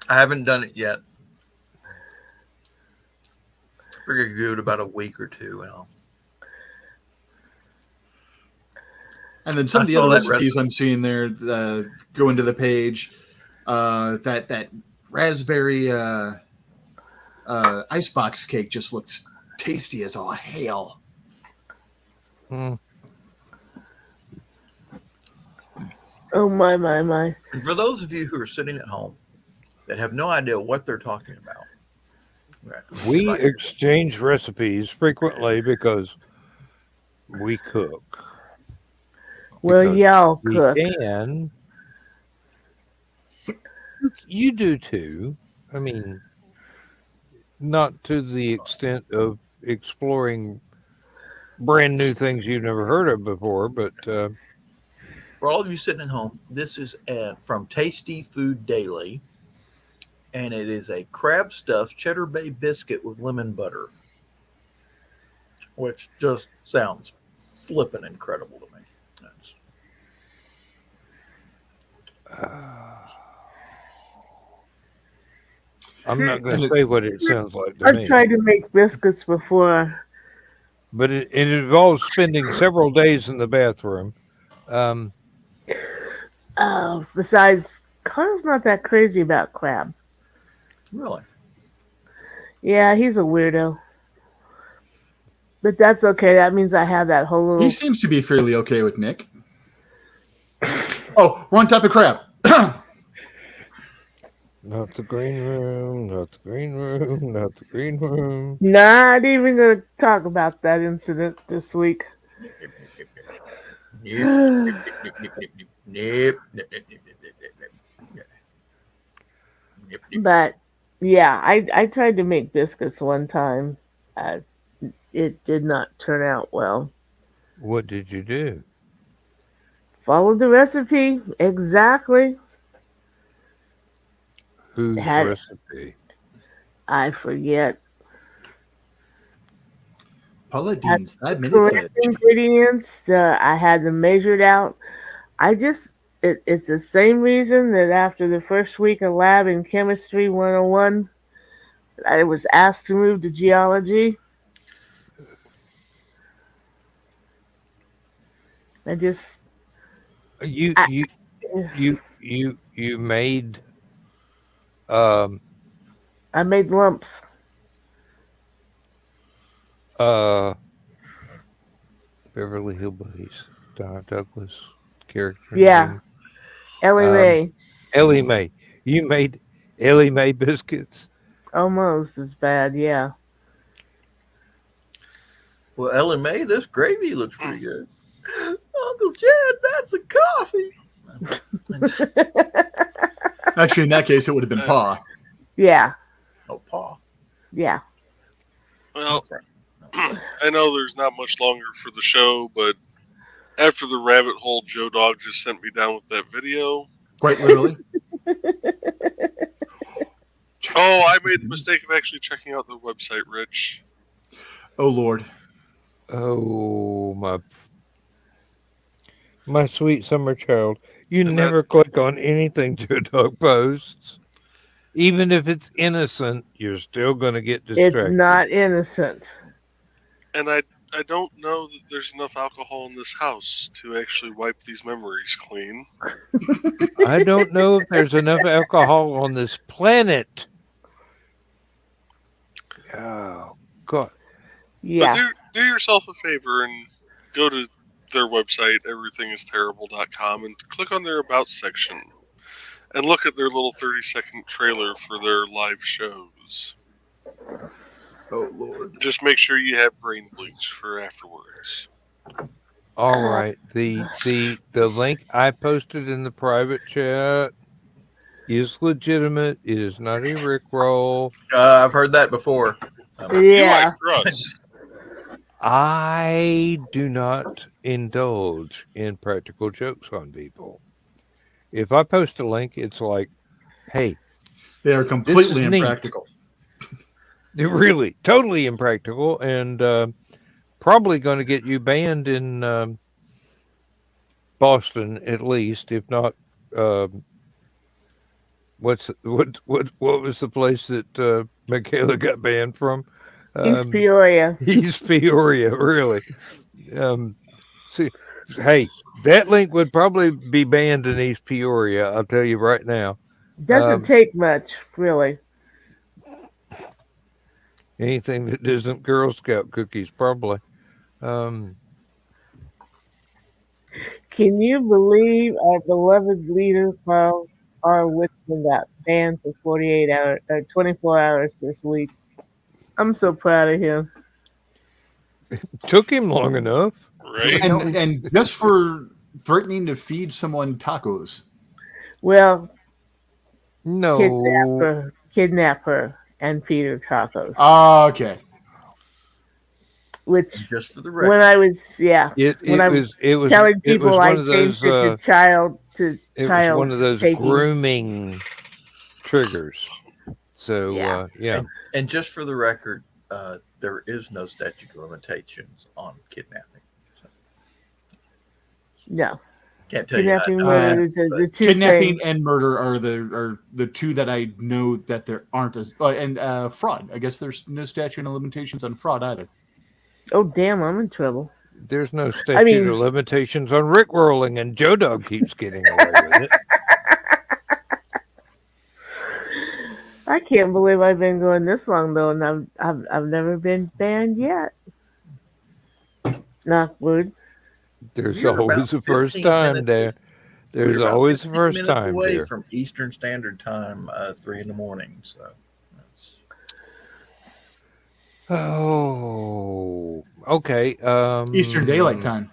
I haven't done it yet. Figure give it about a week or two. And then some of the other recipes I'm seeing there go into the page. That raspberry icebox cake just looks tasty as all hell. Mm. Oh, my. And for those of you who are sitting at home that have no idea what they're talking about, we exchange recipes frequently because we cook. Well, Because y'all we cook. can. You do too. I mean, not to the extent of exploring brand new things you've never heard of before, but for all of you sitting at home, this is from Tasty Food Daily, and it is a crab stuffed Cheddar Bay biscuit with lemon butter. which just sounds flippin' incredible to me. That's, I'm not going to say what it sounds like to I've me, tried to make biscuits before. but it involves spending several days in the bathroom. Besides, Carl's not that crazy about crab. really. Yeah, he's a weirdo. But that's okay. That means I have that whole He little. seems to be fairly okay with Nick. Oh, wrong type of crab. Not the green room, not the green room, not the green room. Not even going to talk about that incident this week. But yeah, I tried to make biscuits one time. It did not turn out well. What did you do? Followed the recipe exactly. Whose Had- recipe? I forget. Paula Dean's 5-minute Correct fudge. ingredients. I had them measured out. It's the same reason that after the first week of lab in Chemistry 101, I was asked to move to geology. I just You made I made lumps. Beverly Hillbillies, Douglas character. Yeah. name. Ellie Mae, Ellie Mae. You made Ellie Mae biscuits. almost as bad. Yeah. Well, Ellie Mae, this gravy looks pretty good. Uncle Chad, that's a coffee. Actually, in that case, it would have been Pa. Yeah. Oh, Pa. Yeah. Well, I know there's not much longer for the show, but after the rabbit hole Joe Dog just sent me down with that video. Quite literally. Oh, I made the mistake of actually checking out the website, Rich. Oh, Lord. Oh my sweet summer child. You And never click on anything Joe Dog posts. Even if it's innocent, you're still going to get distracted. It's not innocent. And I don't know that there's enough alcohol in this house to actually wipe these memories clean. I don't know if there's enough alcohol on this planet. Oh, God. Yeah. But do yourself a favor and go to their website, everythingisterrible.com, and click on their About section. And look at their little 30-second trailer for their live shows. Oh, Lord. Just make sure you have brain bleach for afterwards. All right. The link I posted in the private chat is legitimate. It is not a Rickroll. I've heard that before. You Yeah. like drugs. I do not indulge in practical jokes on people. If I post a link, it's like, hey, They are completely neat. impractical. they're really totally impractical and probably going to get you banned in Boston at least, if not. What was the place that Michaela got banned from? East Peoria. East Peoria, really. See, hey, that link would probably be banned in East Peoria. I'll tell you right now. Doesn't take much, really. Anything that isn't Girl Scout cookies, probably. Can you believe our beloved leader, Carl R. Whitman, got banned for 48 hours, 24 hours this week? I'm so proud of him. Took him long enough. Right? And just for threatening to feed someone tacos. Well, No. kidnap her and feed her tacos. Okay. Which, Just for the record. when I was, yeah, It when I was telling it people was I one of changed those it to child to it child was one of those taking. grooming triggers. So Yeah. yeah. And just for the record, there is no statute of limitations on kidnapping. So, No. can't tell you how Kidnapping, to murder, do the two Kidnapping things. and murder are the two that I know that there aren't as and fraud. I guess there's no statute of limitations on fraud either. Oh, damn, I'm in trouble. There's no statute of limitations on rickrolling, and Joe Dog keeps getting away with it. I can't believe I've been going this long though, and I've never been banned yet. Knock wood. There's You're always about a first 15 time minutes- there. There's We're about always a 15 first minutes time away there. from Eastern Standard Time, 3 in the morning. So that's Oh, okay. Eastern Daylight Time.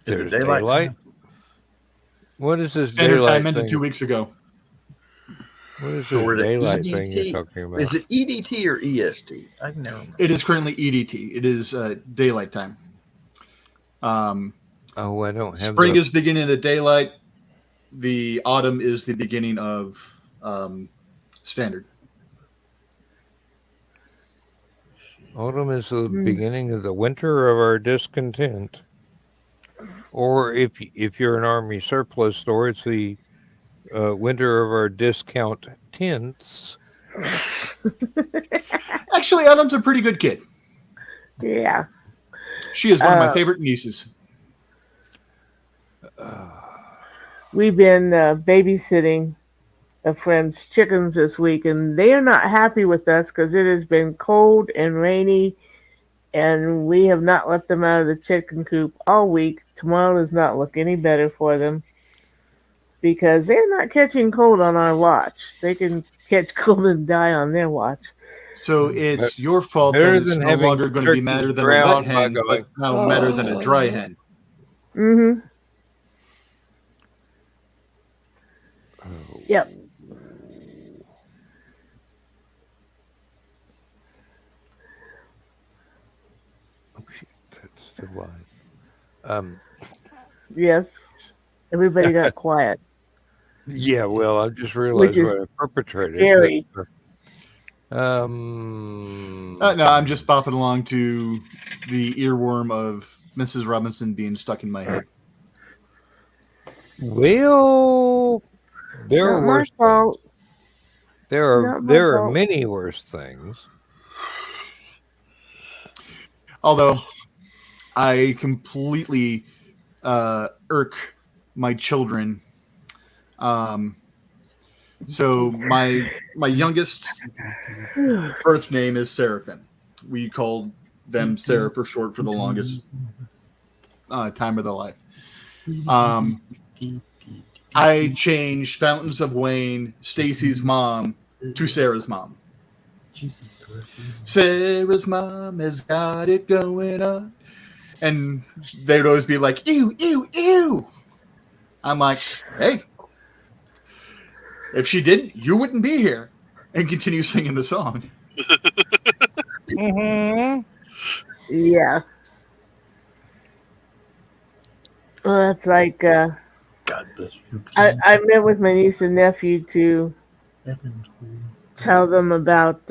is There's it daylight time? What is this Standard daylight Time ended thing? 2 weeks ago. What is So this we're at daylight thing EDT? you're talking about? Is it EDT or EST? I can never remember. It is currently EDT. It is daylight time. Oh, I don't have Spring the... is beginning of daylight. The autumn is the beginning of standard. Autumn is the beginning of the winter of our discontent. Or if you're an army surplus store, it's the winter of our discount tents. Actually, Autumn's a pretty good kid. Yeah. She is one of my favorite nieces. We've been babysitting a friend's chickens this week, and they are not happy with us because it has been cold and rainy, and we have not let them out of the chicken coop all week. Tomorrow does not look any better for them because they're not catching cold on our watch. They can catch cold and die on their watch. So it's your fault that Better it's than no having longer going to be turkeys madder than a drown wet by hen, going, but now madder than a dry hen. Mm-hmm. Yep. Oh, shit, that's still live. Yes. Everybody got quiet. Yeah, well, I just realized Which is what I perpetrated. scary. But, No, I'm just bopping along to the earworm of Mrs. Robinson being stuck in my head. well, there Not are my worse fault. things. There Not my are fault. many worse things. Although I completely irk my children. So my youngest birth name is Seraphim. We called them Sarah for short for the longest time of their life. I changed Fountains of Wayne, Stacy's mom, to Sarah's mom. Sarah's mom has got it going on. And they'd always be like, ew, ew, ew. I'm like, hey, if she didn't, you wouldn't be here. And continue singing the song. Mm-hmm. Yeah. Well, that's like God bless you. I met with my niece and nephew to tell them about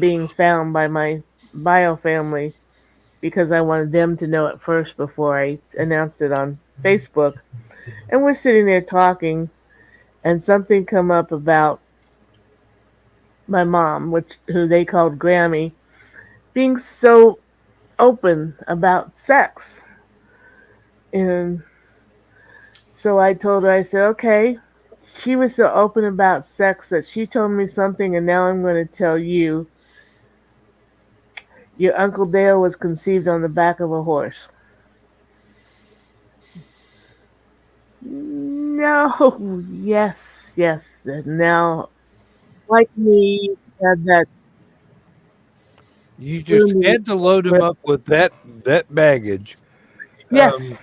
being found by my bio family because I wanted them to know it first before I announced it on Facebook. And we're sitting there talking, and something come up about my mom, who they called Grammy, being so open about sex. And so I told her, I said, okay, she was so open about sex that she told me something, and now I'm going to tell you. Your Uncle Dale was conceived on the back of a horse. No, yes. Now, like me, had that. You just Really? had to load him up with that baggage. Yes.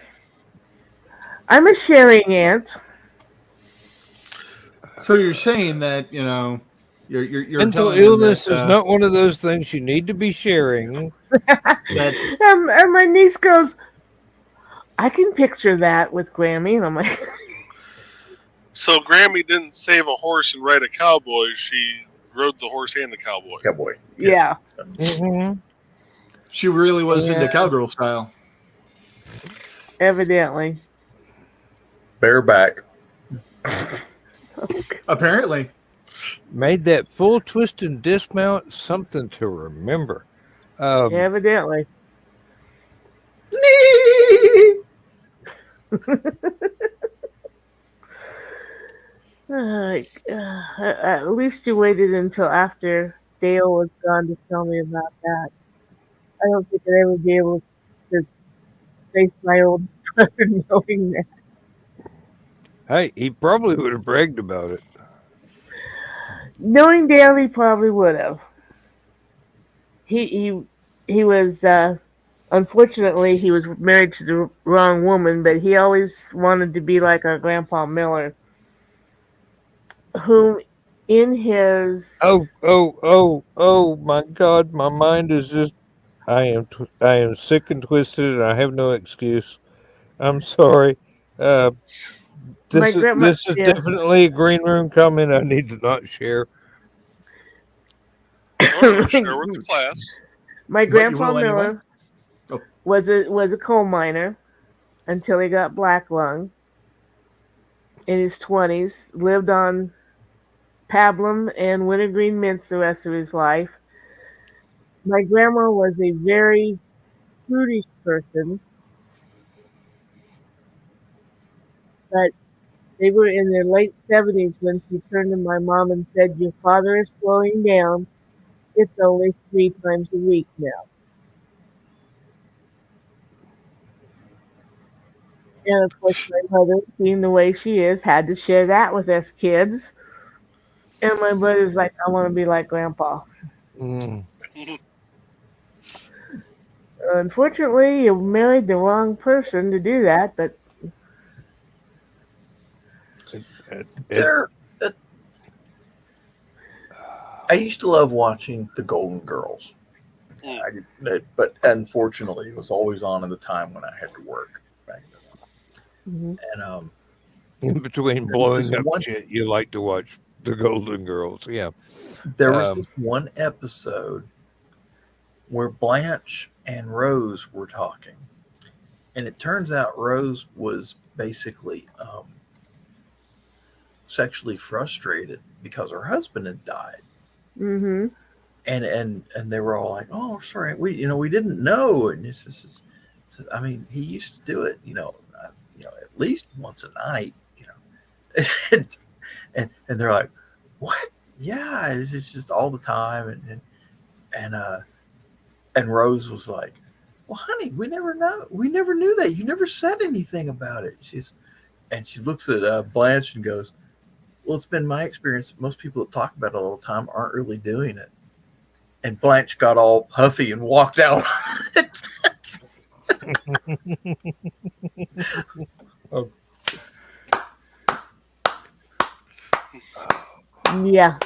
I'm a sharing aunt. So you're saying that, you're Mental telling them illness that, is not one of those things you need to be sharing. that And my niece goes, I can picture that with Grammy. And I'm like, So Grammy didn't save a horse and ride a cowboy. She rode the horse and the cowboy. Cowboy. Yeah. Mhm. She really was into Yeah. cowgirl style. Evidently. Bareback. Apparently. Made that full twist and dismount something to remember. Evidently. At least you waited until after Dale was gone to tell me about that. I don't think I'd ever be able to face my old brother knowing that. Hey, he probably would have bragged about it. Knowing Dale, he probably would have. He was unfortunately he was married to the wrong woman, but he always wanted to be like our Grandpa Miller, whom in his Oh my God, my mind is just. I am sick and twisted, and I have no excuse. I'm sorry. Uh, my this is grandma, this is yeah, definitely a green room comment I need to not share. Oh, share with the class. my But you Grandpa will anyway. Miller Oh. was a coal miner until he got black lung in his 20s. Lived on pablum and wintergreen mints the rest of his life. My grandma was a very prudish person, but they were in their late 70s when she turned to my mom and said, "Your father is slowing down. It's only 3 times a week now." And of course, my mother, being the way she is, had to share that with us kids. And my brother's like, "I want to be like Grandpa." Mm. Unfortunately, you married the wrong person to do that, but There, I used to love watching the Golden Girls, but unfortunately, it was always on at the time when I had to work back then. And In between there was blowing this up one- shit, you like to watch the Golden Girls. Yeah. there was this one episode where Blanche and Rose were talking, and it turns out Rose was basically sexually frustrated because her husband had died. mm-hmm. And they were all like, "Oh, sorry, we didn't know." And this is, I mean, he used to do it, at least once a night, and they're like, "What? Yeah, it's just all the time." And Rose was like, "Well, honey, we never knew that. You never said anything about it." She looks at Blanche and goes, "Well, it's been my experience that most people that talk about it all the time aren't really doing it." And Blanche got all puffy and walked out. Yeah.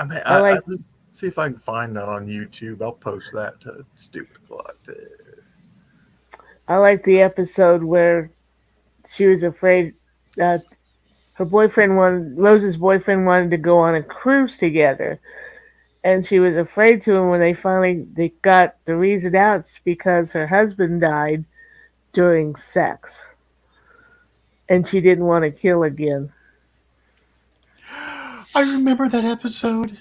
I mean, let's see if I can find that on YouTube. I'll post that to Stupid Clock. I like the episode where she was afraid that Rose's boyfriend wanted to go on a cruise together. And she was afraid to, and when they got the reason out, it's because her husband died during sex. And she didn't want to kill again. I remember that episode.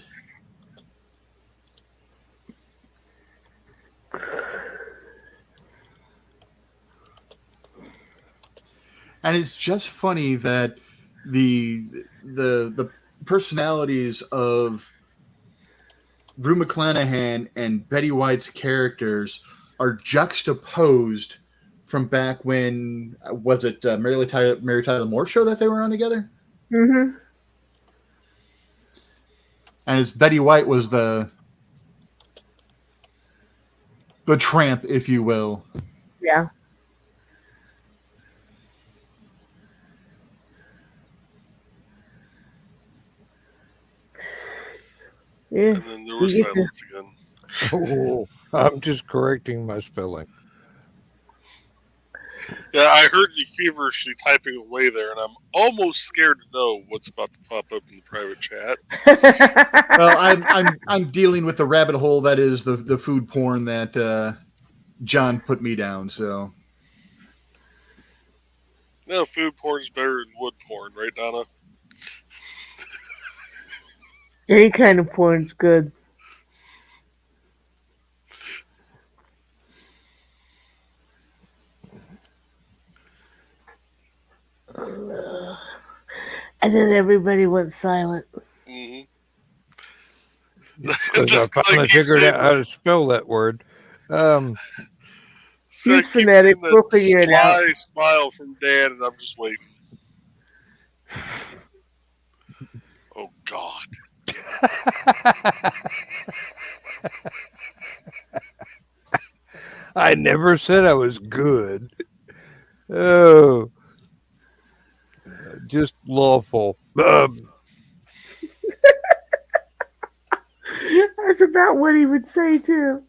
And it's just funny that the personalities of Rue McClanahan and Betty White's characters are juxtaposed from back when was it Mary Tyler Moore show that they were on together? Mm-hmm. And it's Betty White was the tramp, if you will. Yeah. Yeah. And then there was silence again. Oh, I'm just correcting my spelling. Yeah, I heard you feverishly typing away there, and I'm almost scared to know what's about to pop up in the private chat. Well, I'm dealing with the rabbit hole that is the food porn that John put me down. So No, food porn is better than wood porn, right, Donna? Any kind of porn's good. And then everybody went silent. Mm-hmm. Because I finally figured out how to spell that word. He's phonetic. We'll figure it out. Sly smile from Dan, and I'm just waiting. Oh, God. I never said I was good. Oh, just lawful. That's about what he would say too.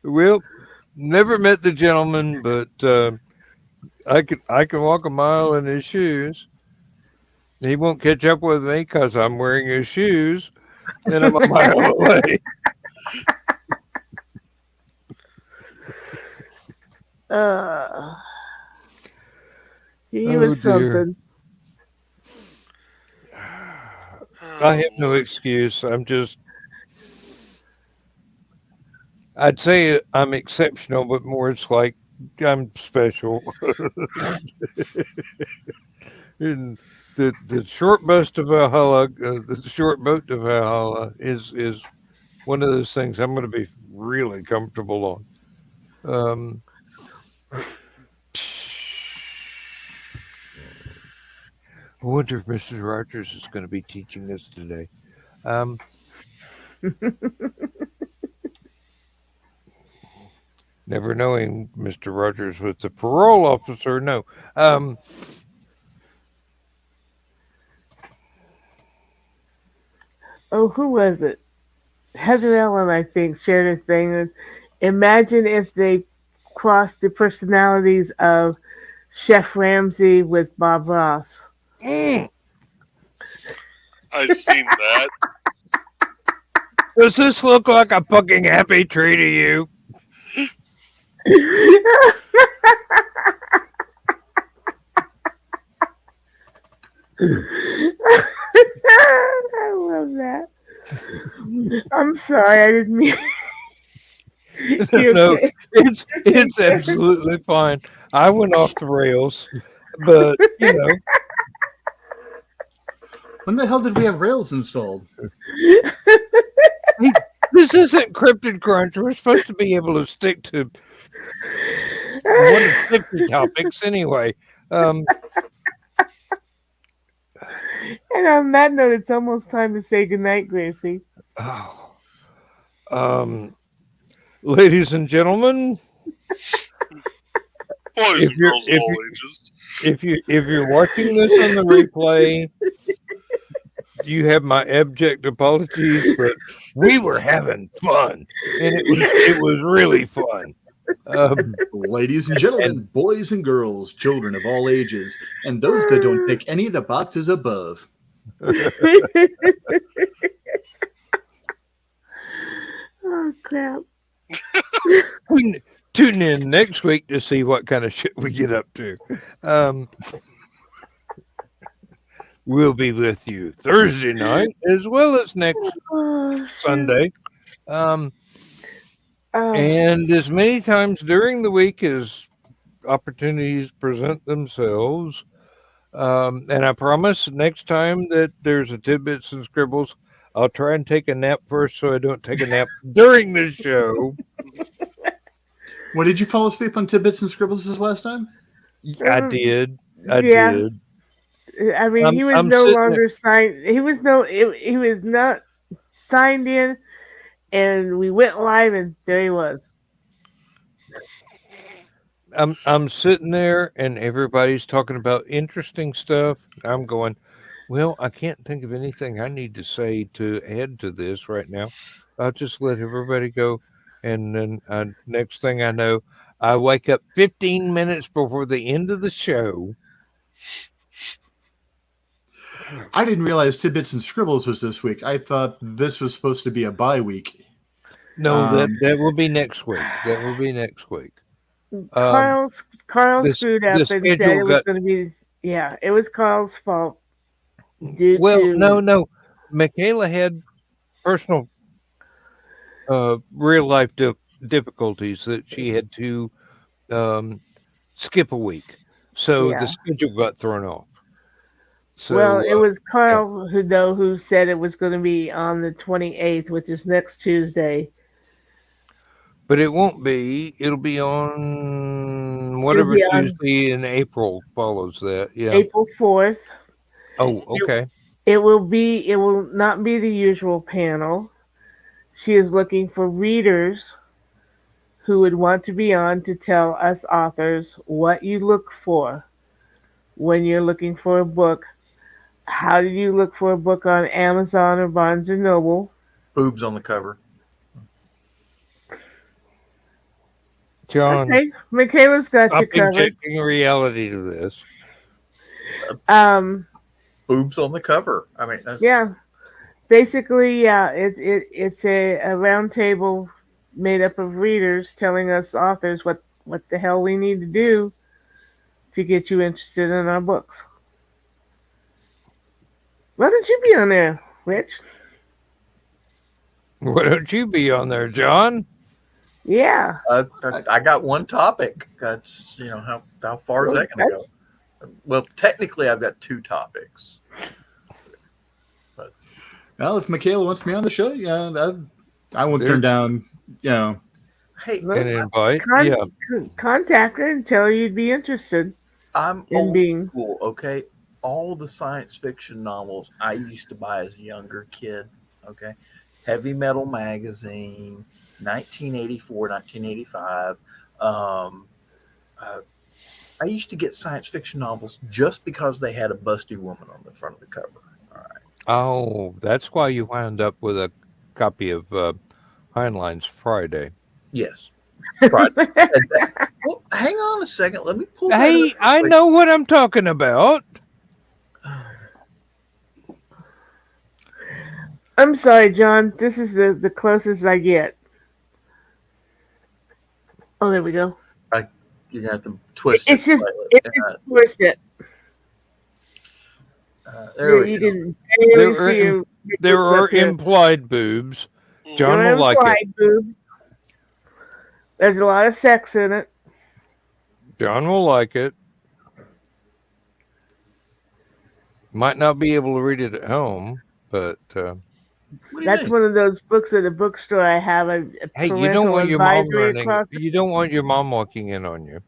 Well, never met the gentleman, but I can walk a mile in his shoes. He won't catch up with me because I'm wearing his shoes, and I'm a mile away. He Oh, was dear. something. I have no excuse. I'd say I'm exceptional, but more it's like I'm special. And the short bust of Valhalla, the short boat to Valhalla is one of those things I'm going to be really comfortable on. I wonder if Mrs. Rogers is going to be teaching us today. Never knowing Mr. Rogers was the parole officer. No. Oh, who was it? Heather Ellen, I think, shared a thing. That, imagine if they crossed the personalities of Chef Ramsay with Bob Ross. I've seen that. Does this look like a fucking happy tree to you? I love that. I'm sorry, I didn't mean. No, it's absolutely fine. I went off the rails, but you know. when the hell did we have rails installed? This isn't Cryptid Crunch. We're supposed to be able to stick to one of 50 topics anyway. And on that note, it's almost time to say goodnight, Gracie. Ladies and gentlemen, Boys and girls of all ages. If you're watching this on the replay, you have my abject apologies, but we were having fun, and it was really fun. Ladies and gentlemen, boys and girls, children of all ages, and those that don't tick any of the boxes above. Oh, crap. Tune in next week to see what kind of shit we get up to. We'll be with you Thursday night as well as next Sunday. And as many times during the week as opportunities present themselves. And I promise next time that there's a Tidbits and Scribbles, I'll try and take a nap first so I don't take a nap during the show. Well, did you fall asleep on Tidbits and Scribbles this last time? I did. I did. I mean, he was no longer signed. He was not signed in, and we went live, and there he was. I'm sitting there, and everybody's talking about interesting stuff. I'm going, well, I can't think of anything I need to say to add to this right now. I'll just let everybody go. And then next thing I know, I wake up 15 minutes before the end of the show. I didn't realize Tidbits and Scribbles was this week. I thought this was supposed to be a bye week. No, that will be next week. That will be next week. Carl the screwed the up and said it schedule was got- going to be. Yeah, it was Carl's fault. Due Well, to no. Michaela had personal, real life difficulties that she had to skip a week, so the Yeah. schedule got thrown off. So, well, it was Carl who said it was going to be on the 28th, which is next Tuesday. but it won't be. It'll be on whatever be on- Tuesday in April follows that. Yeah. April 4th. Oh, okay. It will not be the usual panel. She is looking for readers who would want to be on to tell us authors what you look for when you're looking for a book. How do you look for a book on Amazon or Barnes & Noble? Boobs on the cover. John, Okay, Michaela's got you I'm covered. injecting reality to this. Boobs on the cover. I mean, that's, Yeah. Basically, yeah, it's a round table made up of readers telling us authors what the hell we need to do to get you interested in our books. Why don't you be on there, Rich? Why don't you be on there, John? Yeah. I got one topic. That's how far is that going to go? Well, technically, I've got two topics. Well, if Michaela wants me on the show, yeah, I won't turn down. Hey, An invite. Contact her and tell her you'd be interested. I'm in old being school, okay? All the science fiction novels I used to buy as a younger kid, okay? Heavy Metal Magazine, 1984, 1985. I used to get science fiction novels just because they had a busty woman on the front of the cover. All right. Oh, that's why you wound up with a copy of Heinlein's Friday. Yes. Right. Well, hang on a second. Let me pull that Hey, up. I know what I'm talking about. I'm sorry, John. This is the closest I get. Oh, there we go. You're gonna have to twist It's it. just twist it. There we You go. can barely see your There boobs are up here. implied boobs. John There are will like it. implied boobs. There's a lot of sex in it. John will like it. Might not be able to read it at home, but That's one of those books at a bookstore. I have a hey, parental you don't want your mom advisory running. across. You don't want your mom walking in on you.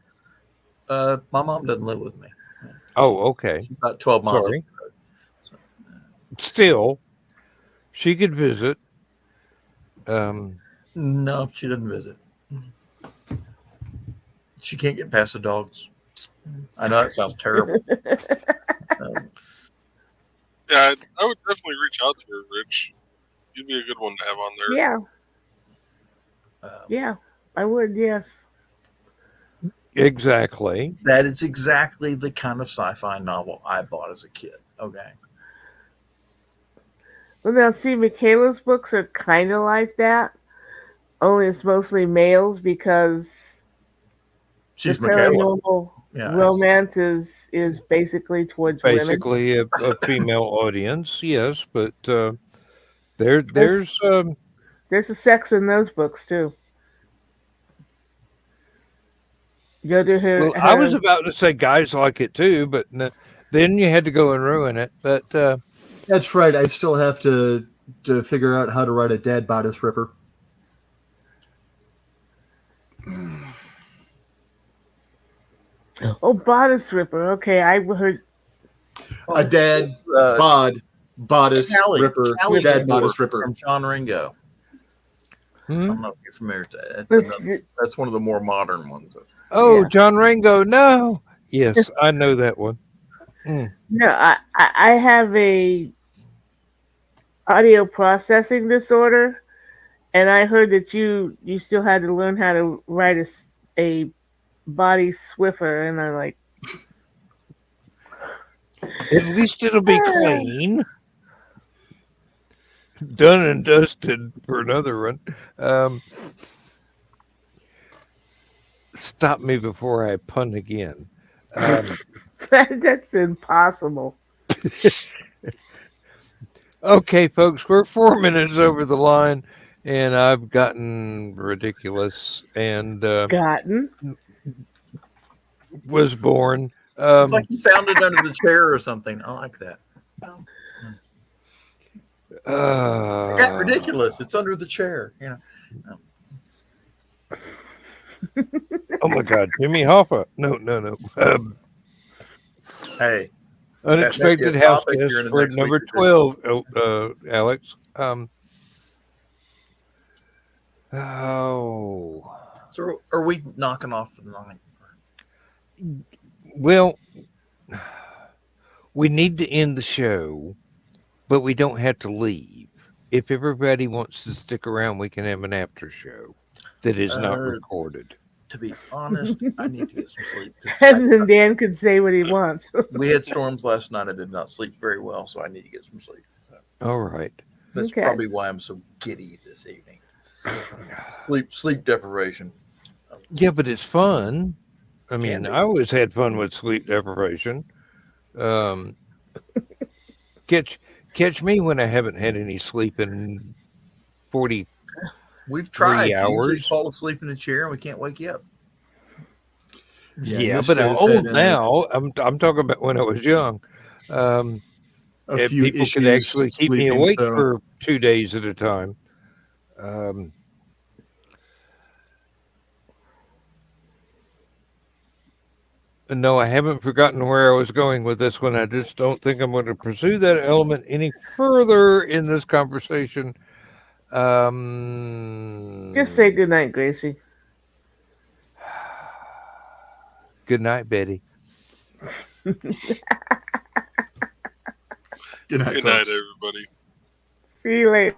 My mom doesn't live with me. Oh, okay. She's about 12 miles. Sorry. Still, she could visit. No, she doesn't visit. She can't get past the dogs. I know that sounds terrible. Yeah, I would definitely reach out to her, Rich. You'd be a good one to have on there. Yeah. Yeah, I would. Yes. Exactly. That is exactly the kind of sci-fi novel I bought as a kid. Okay. Well, now see, Michaela's books are kind of like that. Only it's mostly males because She's the Michaela. paranormal Yeah, romance is basically towards women. Basically, a female audience, yes, but there's There's a sex in those books too. Go to her. well, I was about to say guys like it too, but then you had to go and ruin it. But That's right. I still have to figure out how to write a dad bodice ripper. Oh, bodice ripper. Okay, I heard. A dad bodice ripper. Dad bodice ripper. From John Ringo. I don't know if you're familiar with that. That's one of the more modern ones. oh, John Ringo, no. Yes, I know that one. No, I have a audio processing disorder, And I heard that you still had to learn how to ride a body Swiffer, and I'm like, At least it'll be clean. Done and dusted for another run. Stop me before I pun again. that's impossible. Okay, folks, we're 4 minutes over the line, and I've gotten ridiculous and Gotten. was born. It's like you found it under the chair or something. I like that. Got ridiculous. It's under the chair. You know. Oh my God, Jimmy Hoffa. No. Hey, Unexpected that'd be a house topic guest during the for next number week or 12, Alex. Oh. So are we knocking off the 9? Well, we need to end the show, but we don't have to leave. If everybody wants to stick around, we can have an after show that is not recorded. To be honest, I need to get some sleep. And then Dan could say what he wants. We had storms last night. I did not sleep very well, so I need to get some sleep. All right. That's Okay. probably why I'm so giddy this evening. Sleep deprivation. Yeah, but it's fun. I Can mean, be. I always had fun with sleep deprivation. Catch me when I haven't had any sleep in 40. We've tried. You usually hours. fall asleep in a chair and we can't wake you up. Yeah, Mr. but I'm said old now. I'm talking about when I was young. A And few people could issues actually keep me sleeping, awake so- for 2 days at a time. No, I haven't forgotten where I was going with this one. I just don't think I'm going to pursue that element any further in this conversation. Just say goodnight, Gracie. Good night, Betty. Good night, Good night, folks. everybody. See you later.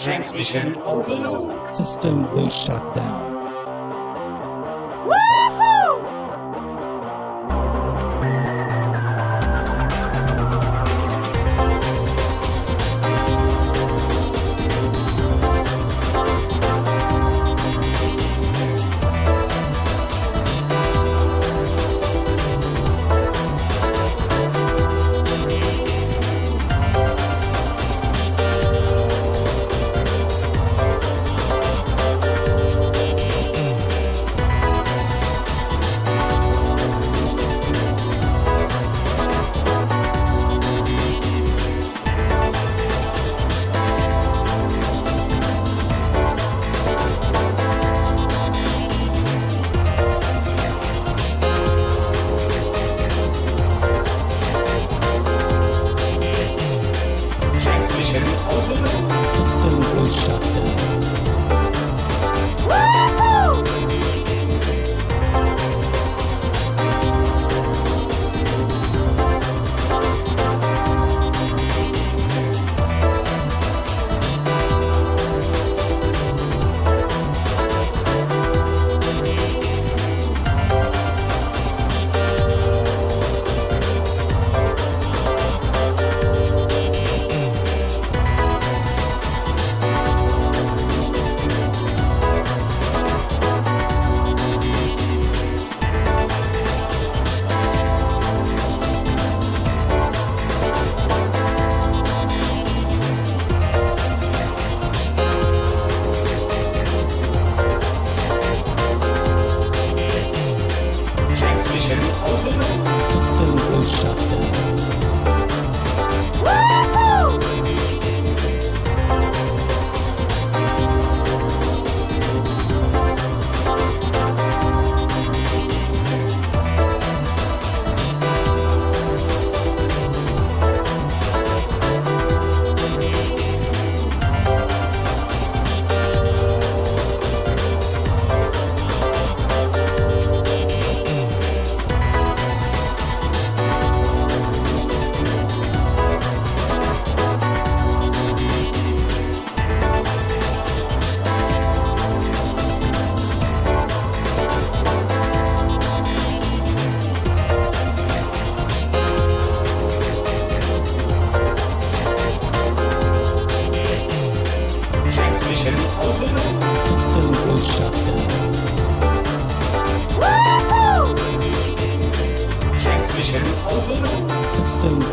Transmission overload. System will shut down.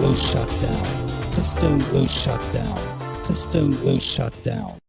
was shut down. System was shut down. System was shut down.